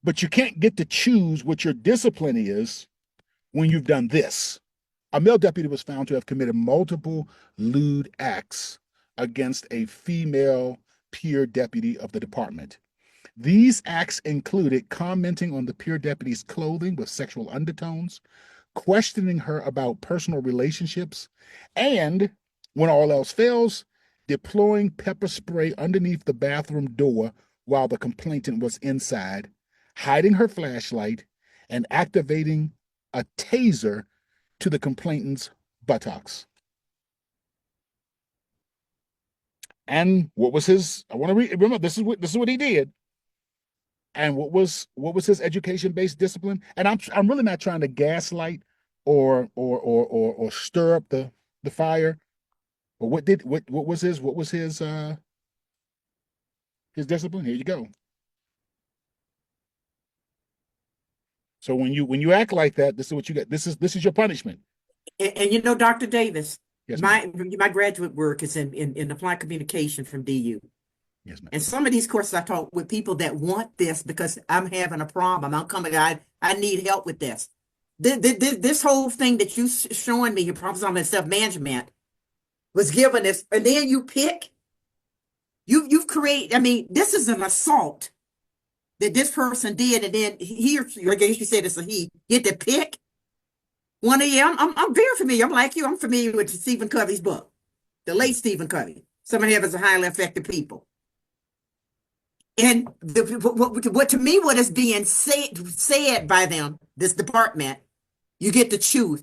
But you can't get to choose what your discipline is when you've done this. A male deputy was found to have committed multiple lewd acts against a female peer deputy of the department. These acts included commenting on the peer deputy's clothing with sexual undertones, questioning her about personal relationships, and, when all else fails, deploying pepper spray underneath the bathroom door while the complainant was inside, hiding her flashlight, and activating a taser to the complainant's buttocks. And what was his? I want to read. Remember, this is what he did. And what was his education-based discipline? And I'm really not trying to gaslight or stir up the fire. But what was his discipline? Here you go. So when you act like that, this is what you get. This is your punishment. And you know, Dr. Davis, Yes, my graduate work is in applied communication from DU. Yes, ma'am. And some of these courses I taught with people that want this because I'm having a problem. I'm coming, I need help with this. This whole thing that you showing me, your problems on self-management, was given this, and then you pick. You've created. I mean, this is an assault that this person did, and then he, I guess you said it's a he, get to pick one of you. I'm very familiar. I'm like you. I'm familiar with Stephen Covey's book, the late Stephen Covey. Some of them are highly effective people. And what to me, what is being said by them, this department, you get to choose.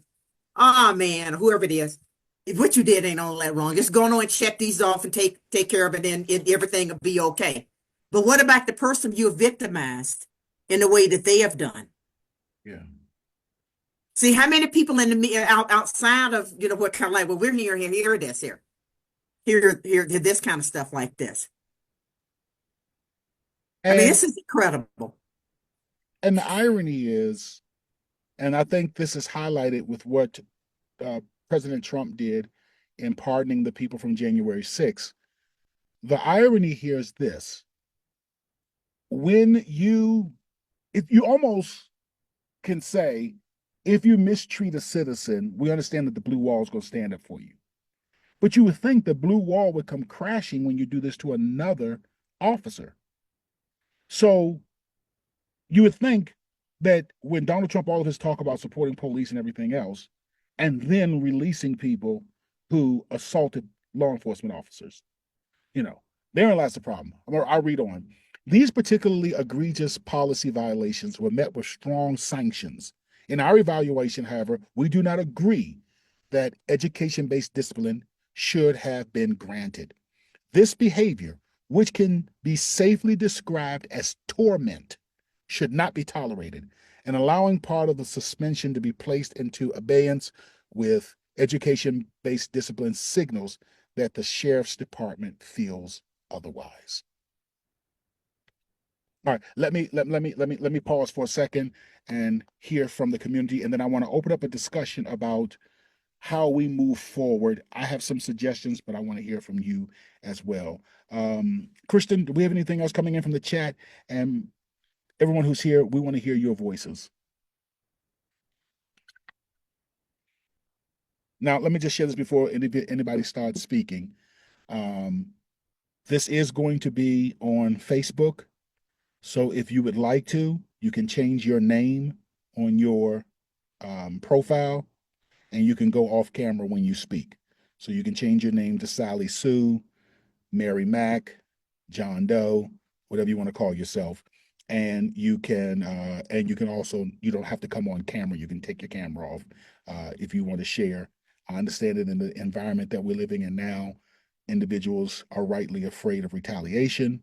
Oh man, whoever it is, what you did ain't all that wrong. Just go on and check these off and take care of it, and everything will be okay. But what about the person you victimized in the way that they have done? Yeah. See how many people in the outside of what kind of like, well, we're here this here this kind of stuff like this. I mean, this is incredible. And the irony is, and I think this is highlighted with what President Trump did in pardoning the people from January 6th. The irony here is this. If you almost can say, if you mistreat a citizen, we understand that the blue wall is going to stand up for you. But you would think the blue wall would come crashing when you do this to another officer. So you would think that when Donald Trump, all of his talk about supporting police and everything else, and then releasing people who assaulted law enforcement officers, therein lies the problem. I'll read on. These particularly egregious policy violations were met with strong sanctions. In our evaluation, however, we do not agree that education-based discipline should have been granted. This behavior, which can be safely described as torment, should not be tolerated, and allowing part of the suspension to be placed into abeyance with education-based discipline signals that the sheriff's department feels otherwise. All right, let me pause for a second and hear from the community, and then I want to open up a discussion about how we move forward. I have some suggestions, but I want to hear from you as well. Kristen, do we have anything else coming in from the chat? And everyone who's here, we want to hear your voices. Now, let me just share this before anybody starts speaking. This is going to be on Facebook. So if you would like to, you can change your name on your profile, and you can go off camera when you speak. So you can change your name to Sally Sue, Mary Mack, John Doe, whatever you want to call yourself. And you can also, you don't have to come on camera. You can take your camera off if you want to share. I understand that in the environment that we're living in now, individuals are rightly afraid of retaliation.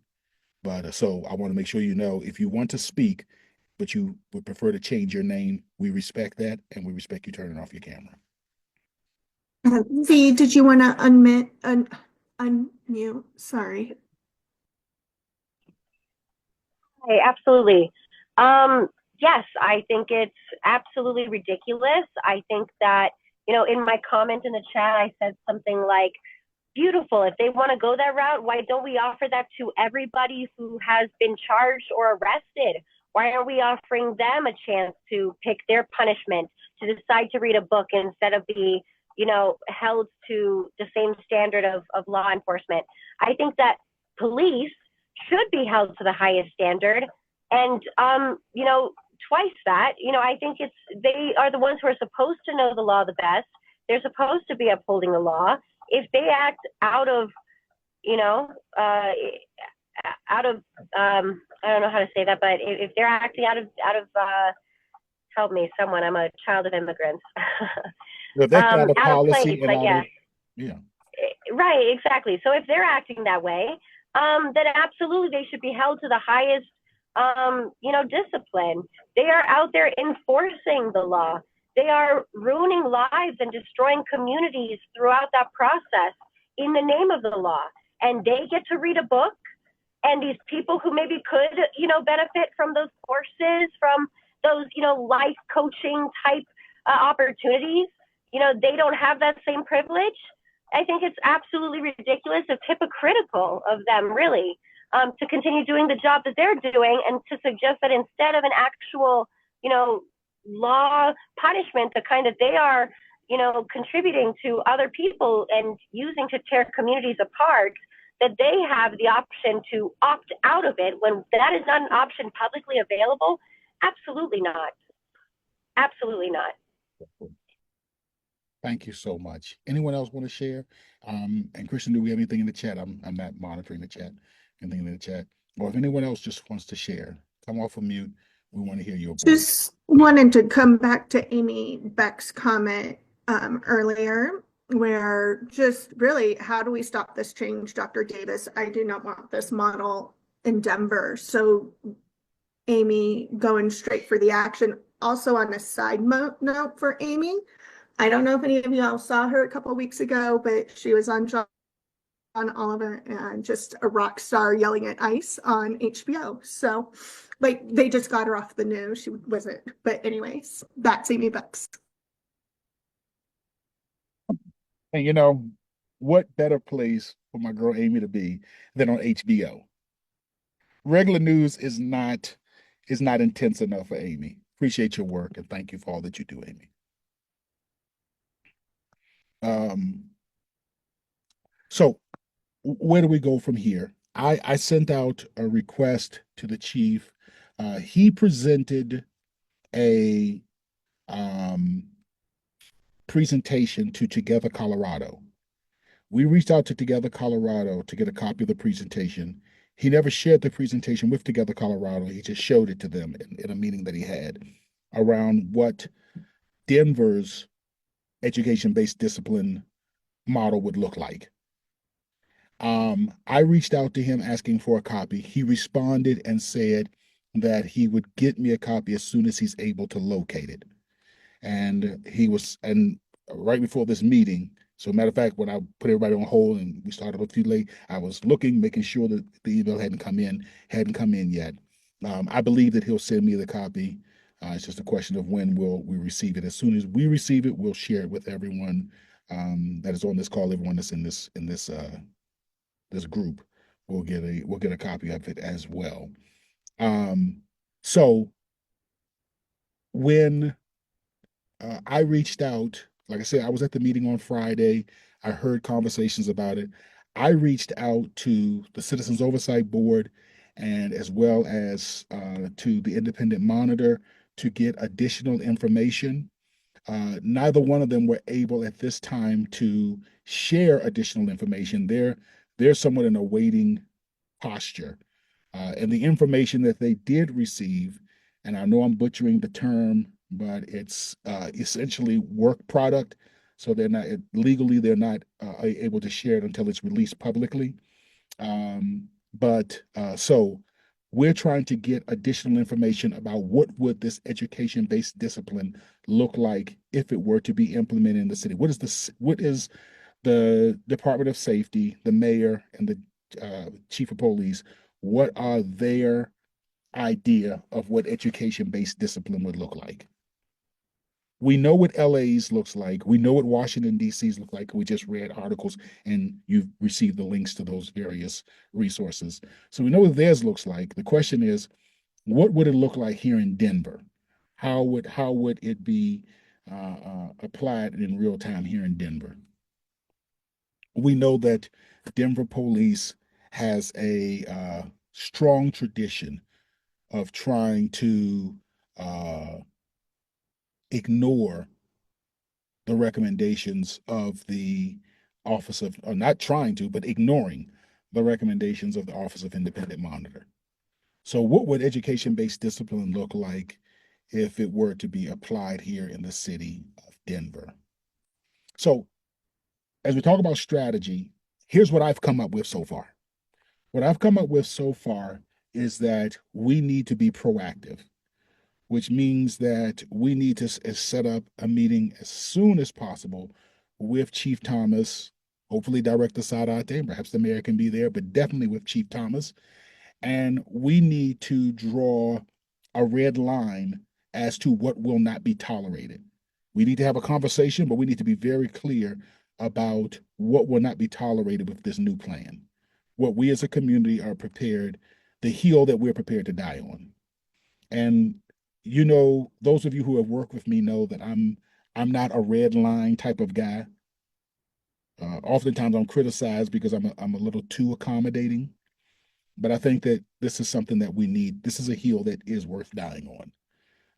But so I want to make sure you know, if you want to speak, but you would prefer to change your name, we respect that, and we respect you turning off your camera. V, did you want to unmute? Sorry. Hey, absolutely. Yes, I think it's absolutely ridiculous. I think that, in my comment in the chat, I said something like, beautiful. If they want to go that route, why don't we offer that to everybody who has been charged or arrested? Why aren't we offering them a chance to pick their punishment, to decide to read a book instead of be, held to the same standard of law enforcement? I think that police should be held to the highest standard, and twice that. I think they are the ones who are supposed to know the law the best. They're supposed to be upholding the law. If they act out of, I don't know how to say that, but if they're acting out of, help me, someone, I'm a child of immigrants. Well, that's out of out of policy place, I guess. Yeah. Right, exactly. So if they're acting that way, then absolutely they should be held to the highest, discipline. They are out there enforcing the law. They are ruining lives and destroying communities throughout that process in the name of the law. And they get to read a book. And these people who maybe could, benefit from those courses, from those, life coaching type opportunities, they don't have that same privilege. I think it's absolutely ridiculous. It's hypocritical of them, really, to continue doing the job that they're doing and to suggest that instead of an actual, law punishment, the kind that they are, contributing to other people and using to tear communities apart, that they have the option to opt out of it when that is not an option publicly available. Absolutely not. Absolutely not. Thank you so much. Anyone else want to share? And Christian, do we have anything in the chat? I'm not monitoring the chat. Anything in the chat? Or if anyone else just wants to share, come off of mute. We want to hear your voice. Just wanted to come back to Amy Beck's comment earlier, where just really, how do we stop this change, Dr. Davis? I do not want this model in Denver. So Amy, going straight for the action. Also on a side note for Amy, I don't know if any of y'all saw her a couple of weeks ago, but she was on John Oliver and just a rock star yelling at ICE on HBO. So they just got her off the news. She wasn't. But anyways, that's Amy Bucks. And what better place for my girl Amy to be than on HBO? Regular news is not intense enough for Amy. Appreciate your work and thank you for all that you do, Amy. So where do we go from here? I sent out a request to the chief. He presented a presentation to Together Colorado. We reached out to Together Colorado to get a copy of the presentation. He never shared the presentation with Together Colorado. He just showed it to them in a meeting that he had around what Denver's education-based discipline model would look like. I reached out to him asking for a copy. He responded and said that he would get me a copy as soon as he's able to locate it. And right before this meeting, so matter of fact, when I put everybody on hold and we started a few late, I was looking, making sure that the email hadn't come in yet. I believe that he'll send me the copy. It's just a question of when will we receive it. As soon as we receive it, we'll share it with everyone that is on this call, everyone that's in this group. We'll get a copy of it as well. So when I reached out, like I said, I was at the meeting on Friday. I heard conversations about it. I reached out to the Citizens Oversight Board and as well as to the Independent Monitor to get additional information. Neither one of them were able at this time to share additional information. They're somewhat in a waiting posture. And the information that they did receive, and I know I'm butchering the term, but it's essentially work product. So they're not legally, they're not able to share it until it's released publicly. So we're trying to get additional information about what would this education-based discipline look like if it were to be implemented in the city. What is the Department of Safety, the mayor, and the chief of police, what are their idea of what education-based discipline would look like? We know what LA's looks like. We know what Washington, D.C.'s look like. We just read articles and you've received the links to those various resources. So we know what theirs looks like. The question is, what would it look like here in Denver? How would it be applied in real time here in Denver? We know that Denver police has a strong tradition of trying to ignore the recommendations of the Office of, or not trying to, but ignoring the recommendations of the Office of Independent Monitor. So what would education-based discipline look like if it were to be applied here in the city of Denver? So as we talk about strategy, here's what I've come up with so far. What I've come up with so far is that we need to be proactive, which means that we need to set up a meeting as soon as possible with Chief Thomas, hopefully Director Sadate, perhaps the mayor can be there, but definitely with Chief Thomas. And we need to draw a red line as to what will not be tolerated. We need to have a conversation, but we need to be very clear about what will not be tolerated with this new plan. What we as a community are prepared, the hill that we're prepared to die on. And you know, those of you who have worked with me know that I'm not a red line type of guy. Oftentimes I'm criticized because I'm a little too accommodating, but I think that this is something that we need. This is a hill that is worth dying on.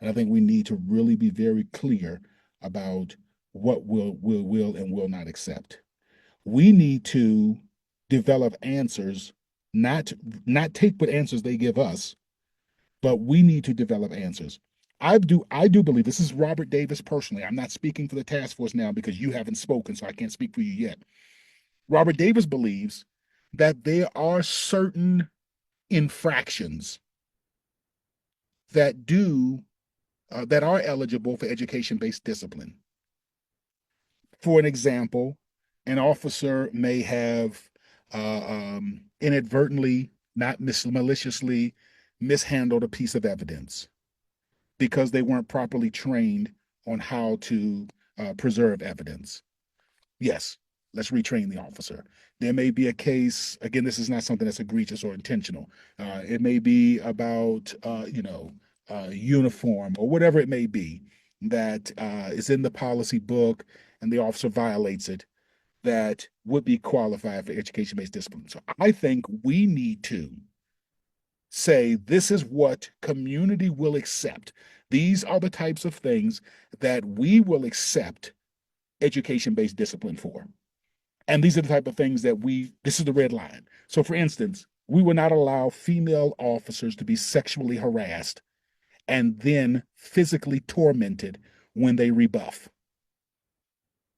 And I think we need to really be very clear about what will and will not accept. We need to develop answers, not take what answers they give us, but we need to develop answers. I do believe, this is Robert Davis personally. I'm not speaking for the task force now because you haven't spoken, so I can't speak for you yet. Robert Davis believes that there are certain infractions that are eligible for education-based discipline. For an example, an officer may have inadvertently, not maliciously, mishandled a piece of evidence because they weren't properly trained on how to preserve evidence. Yes, let's retrain the officer. There may be a case, again, this is not something that's egregious or intentional. It may be about, uniform or whatever it may be that is in the policy book and the officer violates it, that would be qualified for education-based discipline. So I think we need to say this is what community will accept. These are the types of things that we will accept education-based discipline for. And these are the type of things that this is the red line. So for instance, we will not allow female officers to be sexually harassed and then physically tormented when they rebuff.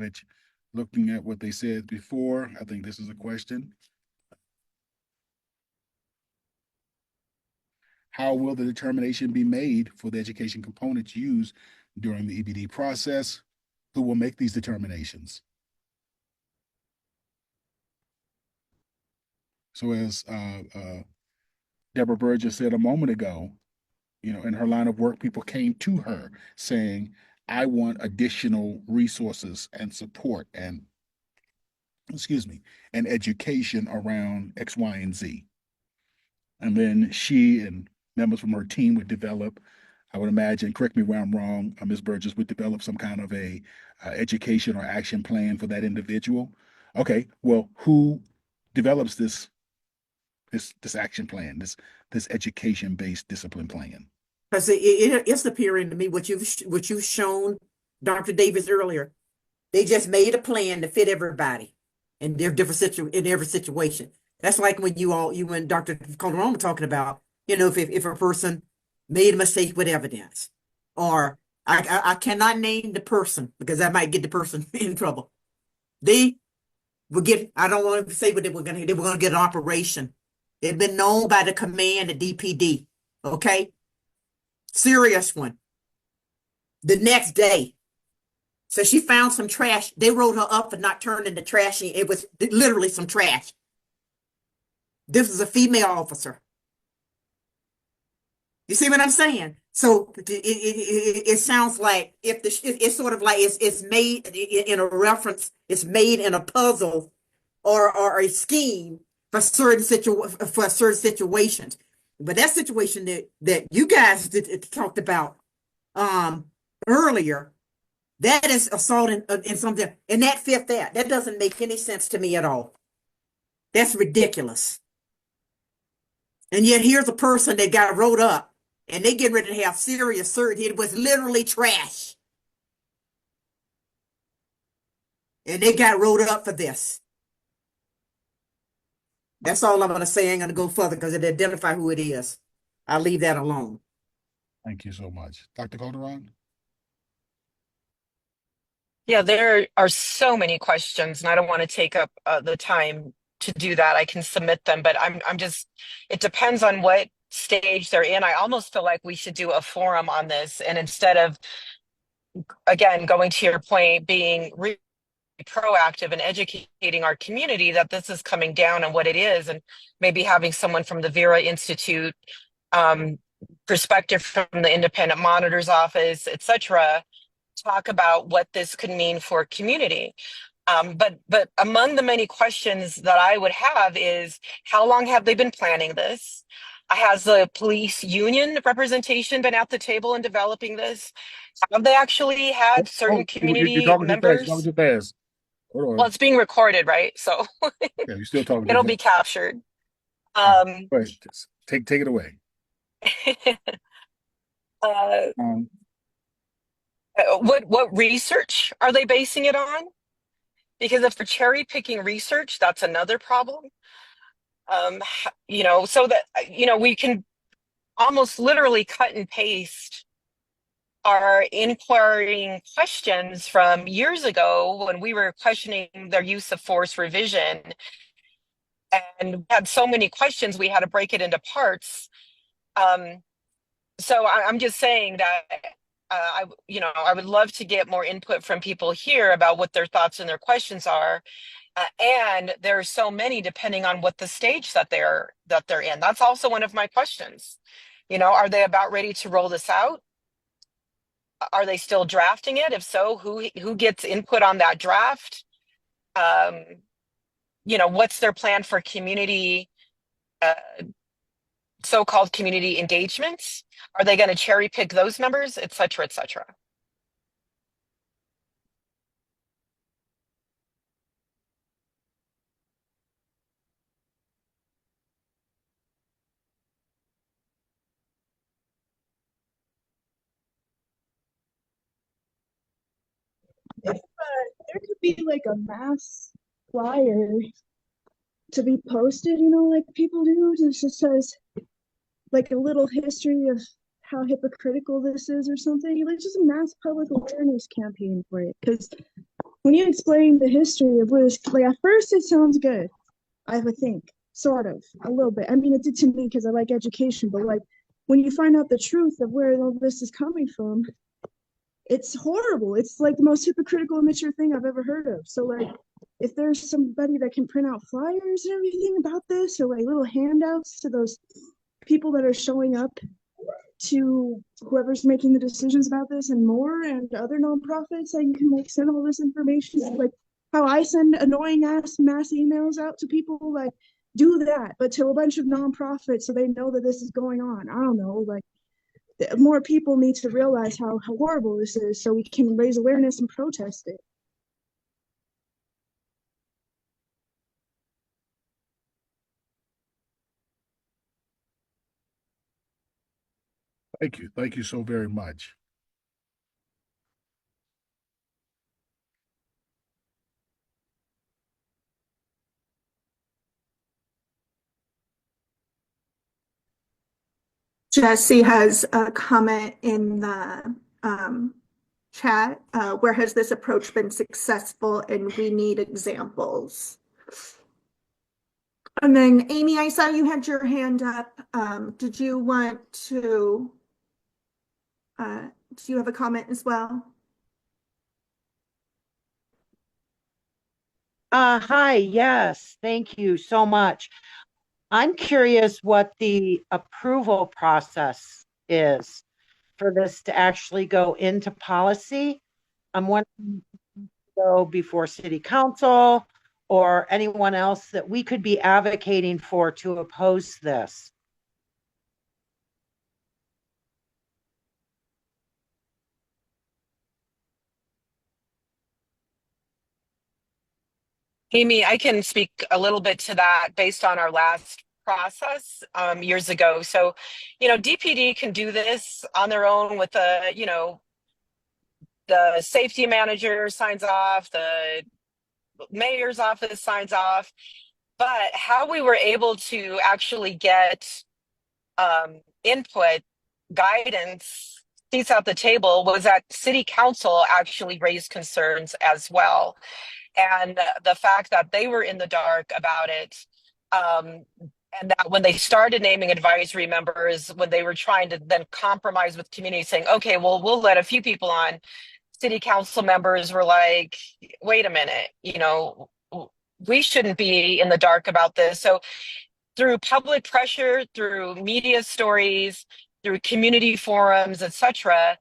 which, looking at what they said before, I think this is a question. How will the determination be made for the education components used during the EBD process? Who will make these determinations? So as Deborah Burgess said a moment ago, you know, in her line of work, people came to her saying, I want additional resources and support and, excuse me, and education around X, Y, and Z. And then she and members from her team would develop, I would imagine, correct me where I'm wrong, Ms. Burgess would develop some kind of a education or action plan for that individual. Okay, well, who develops this action plan, this education-based discipline plan? Because it's appearing to me what you've shown Dr. Davis earlier. They just made a plan to fit everybody in their in every situation. That's like when you and Dr. Calderon were talking about, you know, if a person made a mistake with evidence, or I cannot name the person because I might get the person in trouble. They will get, I don't want to say what they were going to get an operation. It's been known by the command, the DPD. Okay. Serious one. The next day. So she found some trash. They wrote her up for not turning the trash in. It was literally some trash. This was a female officer. You see what I'm saying? So it sounds like it's sort of like it's made in a reference. It's made in a puzzle or a scheme for certain situations. But that situation that you guys talked about earlier, that is assault in something, and that fit that. That doesn't make any sense to me at all. That's ridiculous. And yet here's a person that got wrote up, and they get ready to have serious surgery. It was literally trash. And they got wrote up for this. That's all I'm going to say. I ain't going to go further because it identify who it is. I'll leave that alone. Thank you so much. Dr. Calderon? Yeah, there are so many questions, and I don't want to take up the time to do that. I can submit them, but I'm just, it depends on what stage they're in. I almost feel like we should do a forum on this, and instead of, again, going to your point, being really proactive and educating our community that this is coming down and what it is, and maybe having someone from the Vera Institute perspective, from the Independent Monitor's Office, etc., talk about what this could mean for community. But among the many questions that I would have is, how long have they been planning this? Has the police union representation been at the table in developing this? Have they actually had certain community you're talking members? Too fast. You're talking too fast. Hold on. Well, it's being recorded, right? So yeah, you're still talking too it'll fast. be captured. Just take it away. What research are they basing it on? Because if they're cherry picking research, that's another problem. You know, so that, you know, we can almost literally cut and paste our inquiring questions from years ago when we were questioning their use of force revision, and we had so many questions we had to break it into parts. So I'm just saying that I would love to get more input from people here about what their thoughts and their questions are. And there are so many depending on what the stage that they're in. That's also one of my questions. You know, are they about ready to roll this out? Are they still drafting it? If so, who gets input on that draft? You know, what's their plan for community, so-called community engagements? Are they going to cherry pick those members, et cetera, et cetera? If there could be like a mass flyer to be posted, you know, like people do, it just says like a little history of how hypocritical this is or something, like just a mass public awareness campaign for it. Because when you explain the history of what is, like, at first it sounds good, I would think, sort of, a little bit. I mean, it did to me because I like education, but like when you find out the truth of where all this is coming from, it's horrible. It's like the most hypocritical, immature thing I've ever heard of. So like, if there's somebody that can print out flyers and everything about this, or like little handouts to those people that are showing up, to whoever's making the decisions about this, and more, and other nonprofits that you can like send all this information, like how I send annoying ass mass emails out to people, like do that, but to a bunch of nonprofits so they know that this is going on. I don't know, like more people need to realize how horrible this is so we can raise awareness and protest it. Thank you. Thank you so very much. Jesse has a comment in the chat. Where has this approach been successful, and we need examples? And then Amy, I saw you had your hand up. Did you want to, do you have a comment as well? Hi, yes, thank you so much. I'm curious what the approval process is for this to actually go into policy. I'm wondering if it go before city council or anyone else that we could be advocating for to oppose this. Amy, I can speak a little bit to that based on our last process years ago. So, DPD can do this on their own with the safety manager signs off, the mayor's office signs off. But how we were able to actually get input, guidance, seats at the table was that city council actually raised concerns as well. And the fact that they were in the dark about it, and that when they started naming advisory members, when they were trying to then compromise with community, saying, okay, well, we'll let a few people on, city council members were like, wait a minute, we shouldn't be in the dark about this. So through public pressure, through media stories, through community forums, etc.,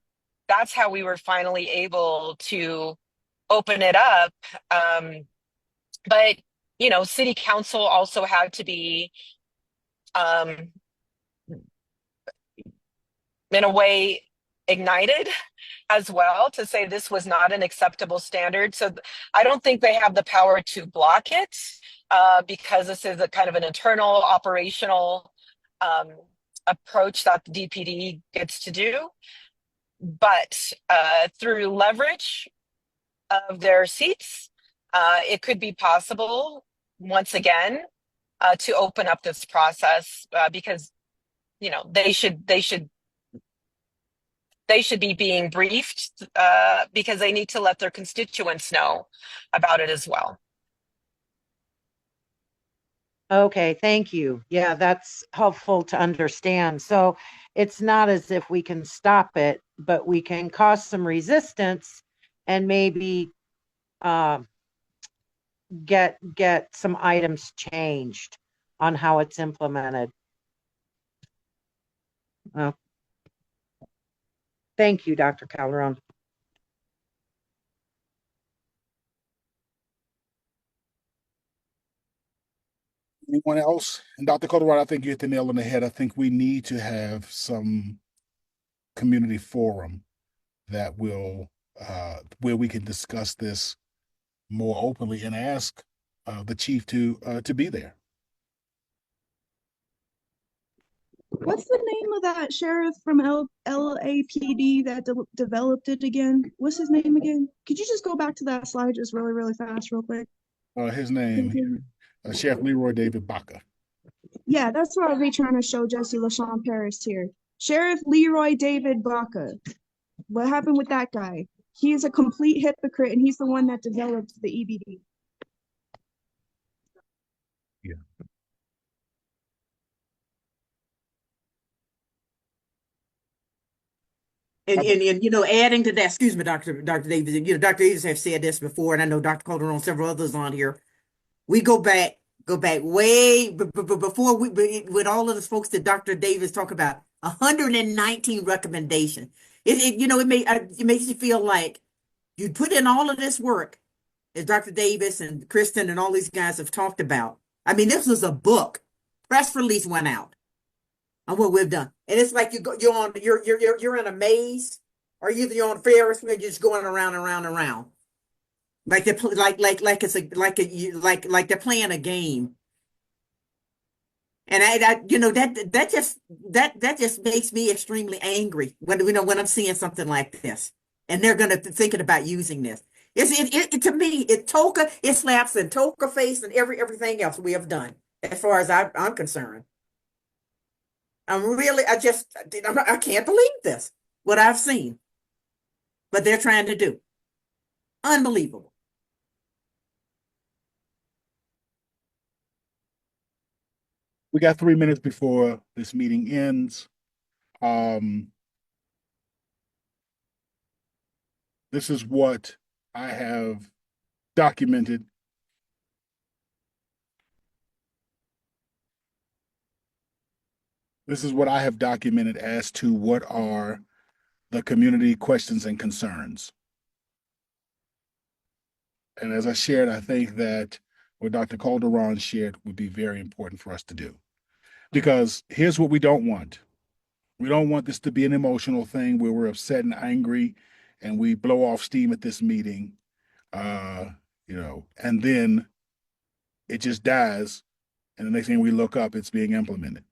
that's how we were finally able to open it up. But city council also had to be in a way ignited as well to say this was not an acceptable standard. So I don't think they have the power to block it because this is a kind of an internal operational approach that the DPD gets to do. But through leverage of their seats, it could be possible once again to open up this process because they should be being briefed because they need to let their constituents know about it as well. Okay, thank you. Yeah, that's helpful to understand. So it's not as if we can stop it, but we can cause some resistance and maybe get some items changed on how it's implemented. Thank you, Dr. Calderon. Anyone else? And Dr. Calderon, I think you hit the nail on the head. I think we need to have some community forum that will where we can discuss this more openly and ask the chief to be there. What's the name of that sheriff from LAPD that developed it again? What's his name again? Could you just go back to that slide just really, really fast, real quick? His name, Sheriff Leroy David Baca. Yeah, that's what I'll be trying to show Jesse LaShawn Paris here. Sheriff Leroy David Baca. What happened with that guy? He's a complete hypocrite, and he's the one that developed the EBD. Yeah. And you know, adding to that, excuse me, Dr. Davis, you know, Dr. Davis have said this before, and I know Dr. Calderon and several others on here. We go back way before with all of the folks that Dr. Davis talk about 119 recommendations. You know, it makes you feel like you put in all of this work, as Dr. Davis and Kristen and all these guys have talked about. I mean, this was a book. Press release went out on what we've done, and it's like you're in a maze, or you're on Ferris wheel, just going around and around and around. Like they're like they're playing a game, and I you know that just makes me extremely angry when I'm seeing something like this, and they're gonna thinking about using this. To me TOCA, it slaps in TOCA face and everything else we have done as far as I'm concerned. I can't believe this what I've seen, but they're trying to do unbelievable. We got 3 minutes before this meeting ends. This is what I have documented. This is what I have documented as to what are the community questions and concerns. And as I shared, I think that what Dr. Calderon shared would be very important for us to do. Because here's what we don't want. We don't want this to be an emotional thing where we're upset and angry and we blow off steam at this meeting, you know, and then it just dies. And the next thing we look up, it's being implemented.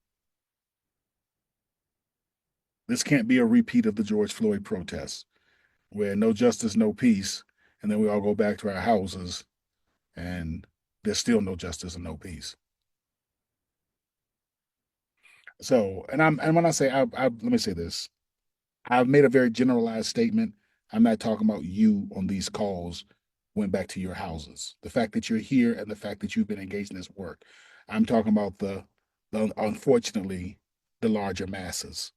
This can't be a repeat of the George Floyd protests where no justice, no peace, and then we all go back to our houses and there's still no justice and no peace. So, and when I say, let me say this, I've made a very generalized statement. I'm not talking about you on these calls went back to your houses. The fact that you're here and the fact that you've been engaged in this work. I'm talking about the unfortunately, the larger masses.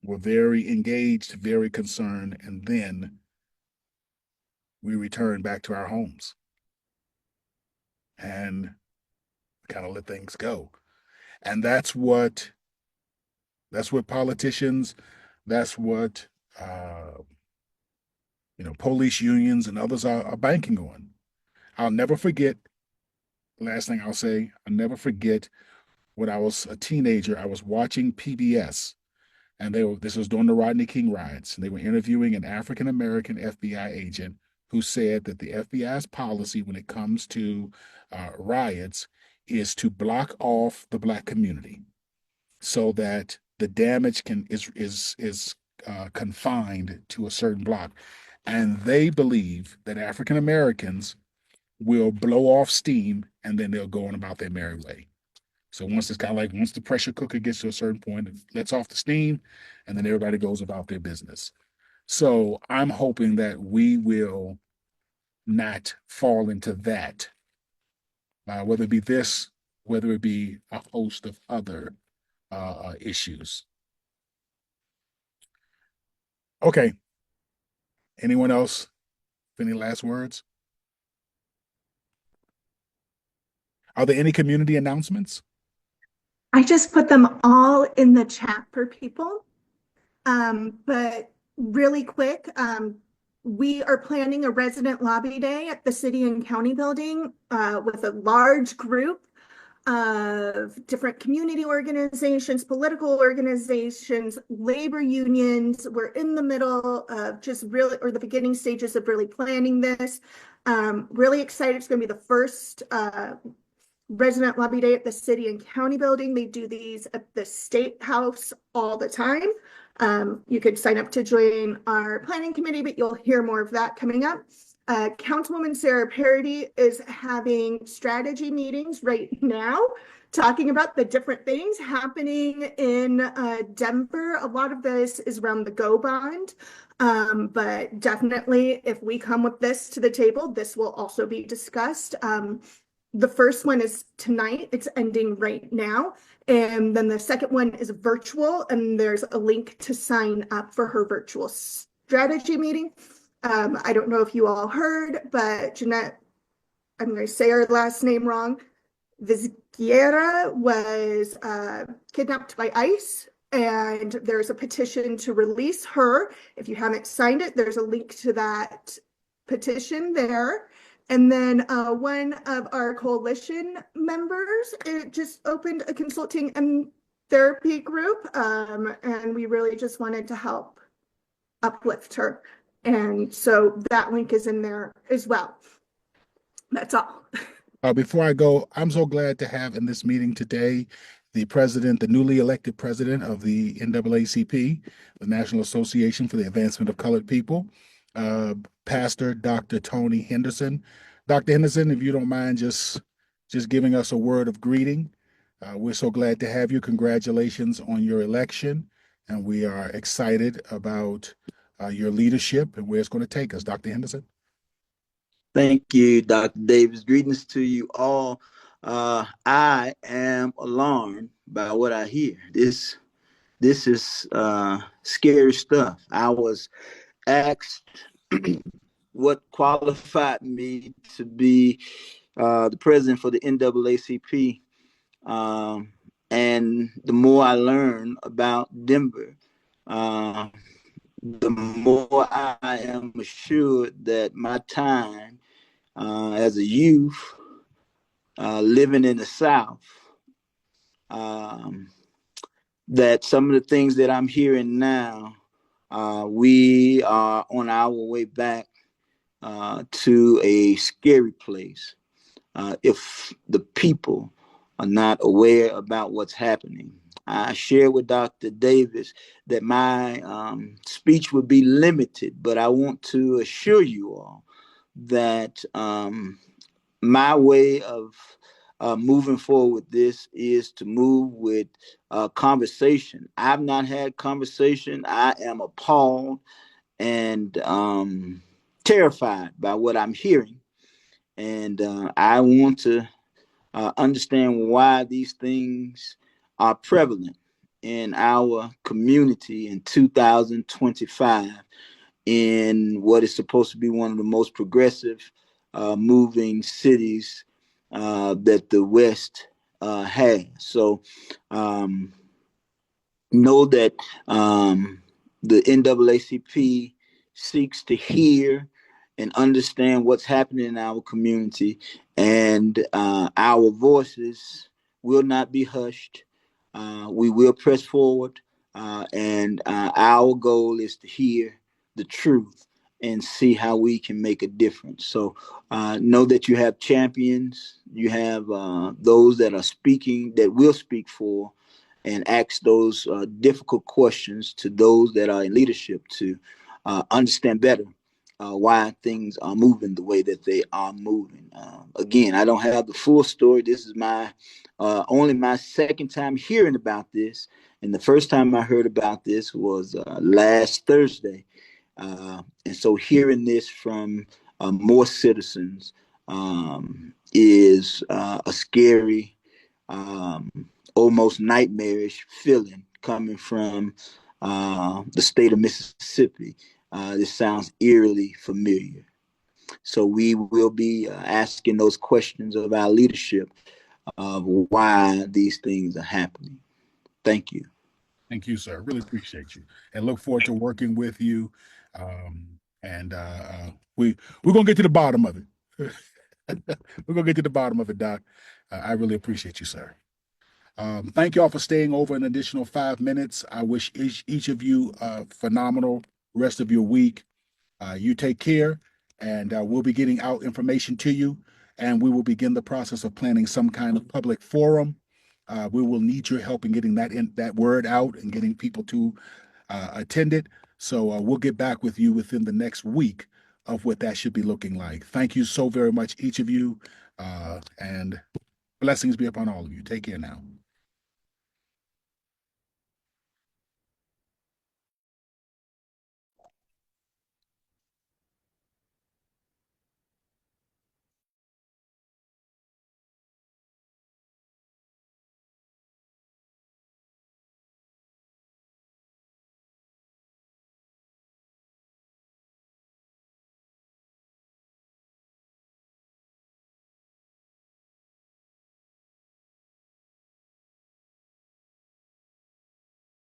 We're very engaged, very concerned, and then we return back to our homes and kind of let things go. And that's what politicians, that's what you know, police unions and others are banking on. I'll never forget, last thing I'll say, I'll never forget when I was a teenager, I was watching PBS, and this was during the Rodney King riots, and they were interviewing an African-American FBI agent who said that the FBI's policy when it comes to riots is to block off the Black community so that the damage is confined to a certain block. And they believe that African Americans will blow off steam and then they'll go on about their merry way. So once it's kind of like once the pressure cooker gets to a certain point, it lets off the steam, and then everybody goes about their business. So I'm hoping that we will not fall into that, whether it be this, whether it be a host of other issues. Okay. Anyone else? Any last words? Are there any community announcements? I just put them all in the chat for people. But really quick, we are planning a resident lobby day at the city and county building with a large group of different community organizations, political organizations, labor unions. We're in the middle of the beginning stages of really planning this. Really excited. It's going to be the first resident lobby day at the city and county building. They do these at the State House all the time. You could sign up to join our planning committee, but you'll hear more of that coming up. Councilwoman Sarah Parady is having strategy meetings right now, talking about the different things happening in Denver. A lot of this is around the GO bond. But definitely, if we come with this to the table, this will also be discussed. The first one is tonight, it's ending right now. And then the second one is virtual, and there's a link to sign up for her virtual strategy meeting. I don't know if you all heard, but Jeanette, I'm going to say her last name wrong, Vizquera was kidnapped by ICE, and there's a petition to release her. If you haven't signed it, there's a link to that petition there. And then one of our coalition members, it just opened a consulting and therapy group, and we really just wanted to help uplift her. And so that link is in there as well. That's all. Before I go, I'm so glad to have in this meeting today the president, the newly elected president of the NAACP, the National Association for the Advancement of Colored People, Pastor Dr. Tony Henderson. Dr. Henderson, if you don't mind just giving us a word of greeting. We're so glad to have you. Congratulations on your election, and we are excited about your leadership and where it's going to take us. Dr. Henderson. Thank you, Dr. Davis. Greetings to you all. I am alarmed by what I hear. This is scary stuff. I was asked what qualified me to be the president for the NAACP. And the more I learn about Denver, the more I am assured that my time as a youth living in the South, that some of the things that I'm hearing now, we are on our way back to a scary place if the people are not aware about what's happening. I shared with Dr. Davis that my speech would be limited, but I want to assure you all that my way of moving forward with this is to move with conversation. I've not had conversation. I am appalled and terrified by what I'm hearing. And I want to understand why these things are prevalent in our community in 2025 in what is supposed to be one of the most progressive moving cities that the West has. So know that the NAACP seeks to hear and understand what's happening in our community, and our voices will not be hushed. We will press forward, and our goal is to hear the truth and see how we can make a difference. So know that you have champions, you have those that are speaking, that will speak for, and ask those difficult questions to those that are in leadership to understand better why things are moving the way that they are moving. Again, I don't have the full story. This is my only my second time hearing about this. And the first time I heard about this was last Thursday. And so hearing this from more citizens is a scary, almost nightmarish feeling coming from the state of Mississippi. This sounds eerily familiar. So we will be asking those questions of our leadership of why these things are happening. Thank you. Thank you, sir. Really appreciate you, and look forward to working with you. We're gonna get to the bottom of it. We're gonna get to the bottom of it, Doc. I really appreciate you, sir. Thank you all for staying over an additional 5 minutes. I wish each of you a phenomenal rest of your week. You take care, and we'll be getting out information to you, and we will begin the process of planning some kind of public forum. We will need your help in getting that word out and getting people to attend it. So we'll get back with you within the next week of what that should be looking like. Thank you so very much, each of you, and blessings be upon all of you. Take care now.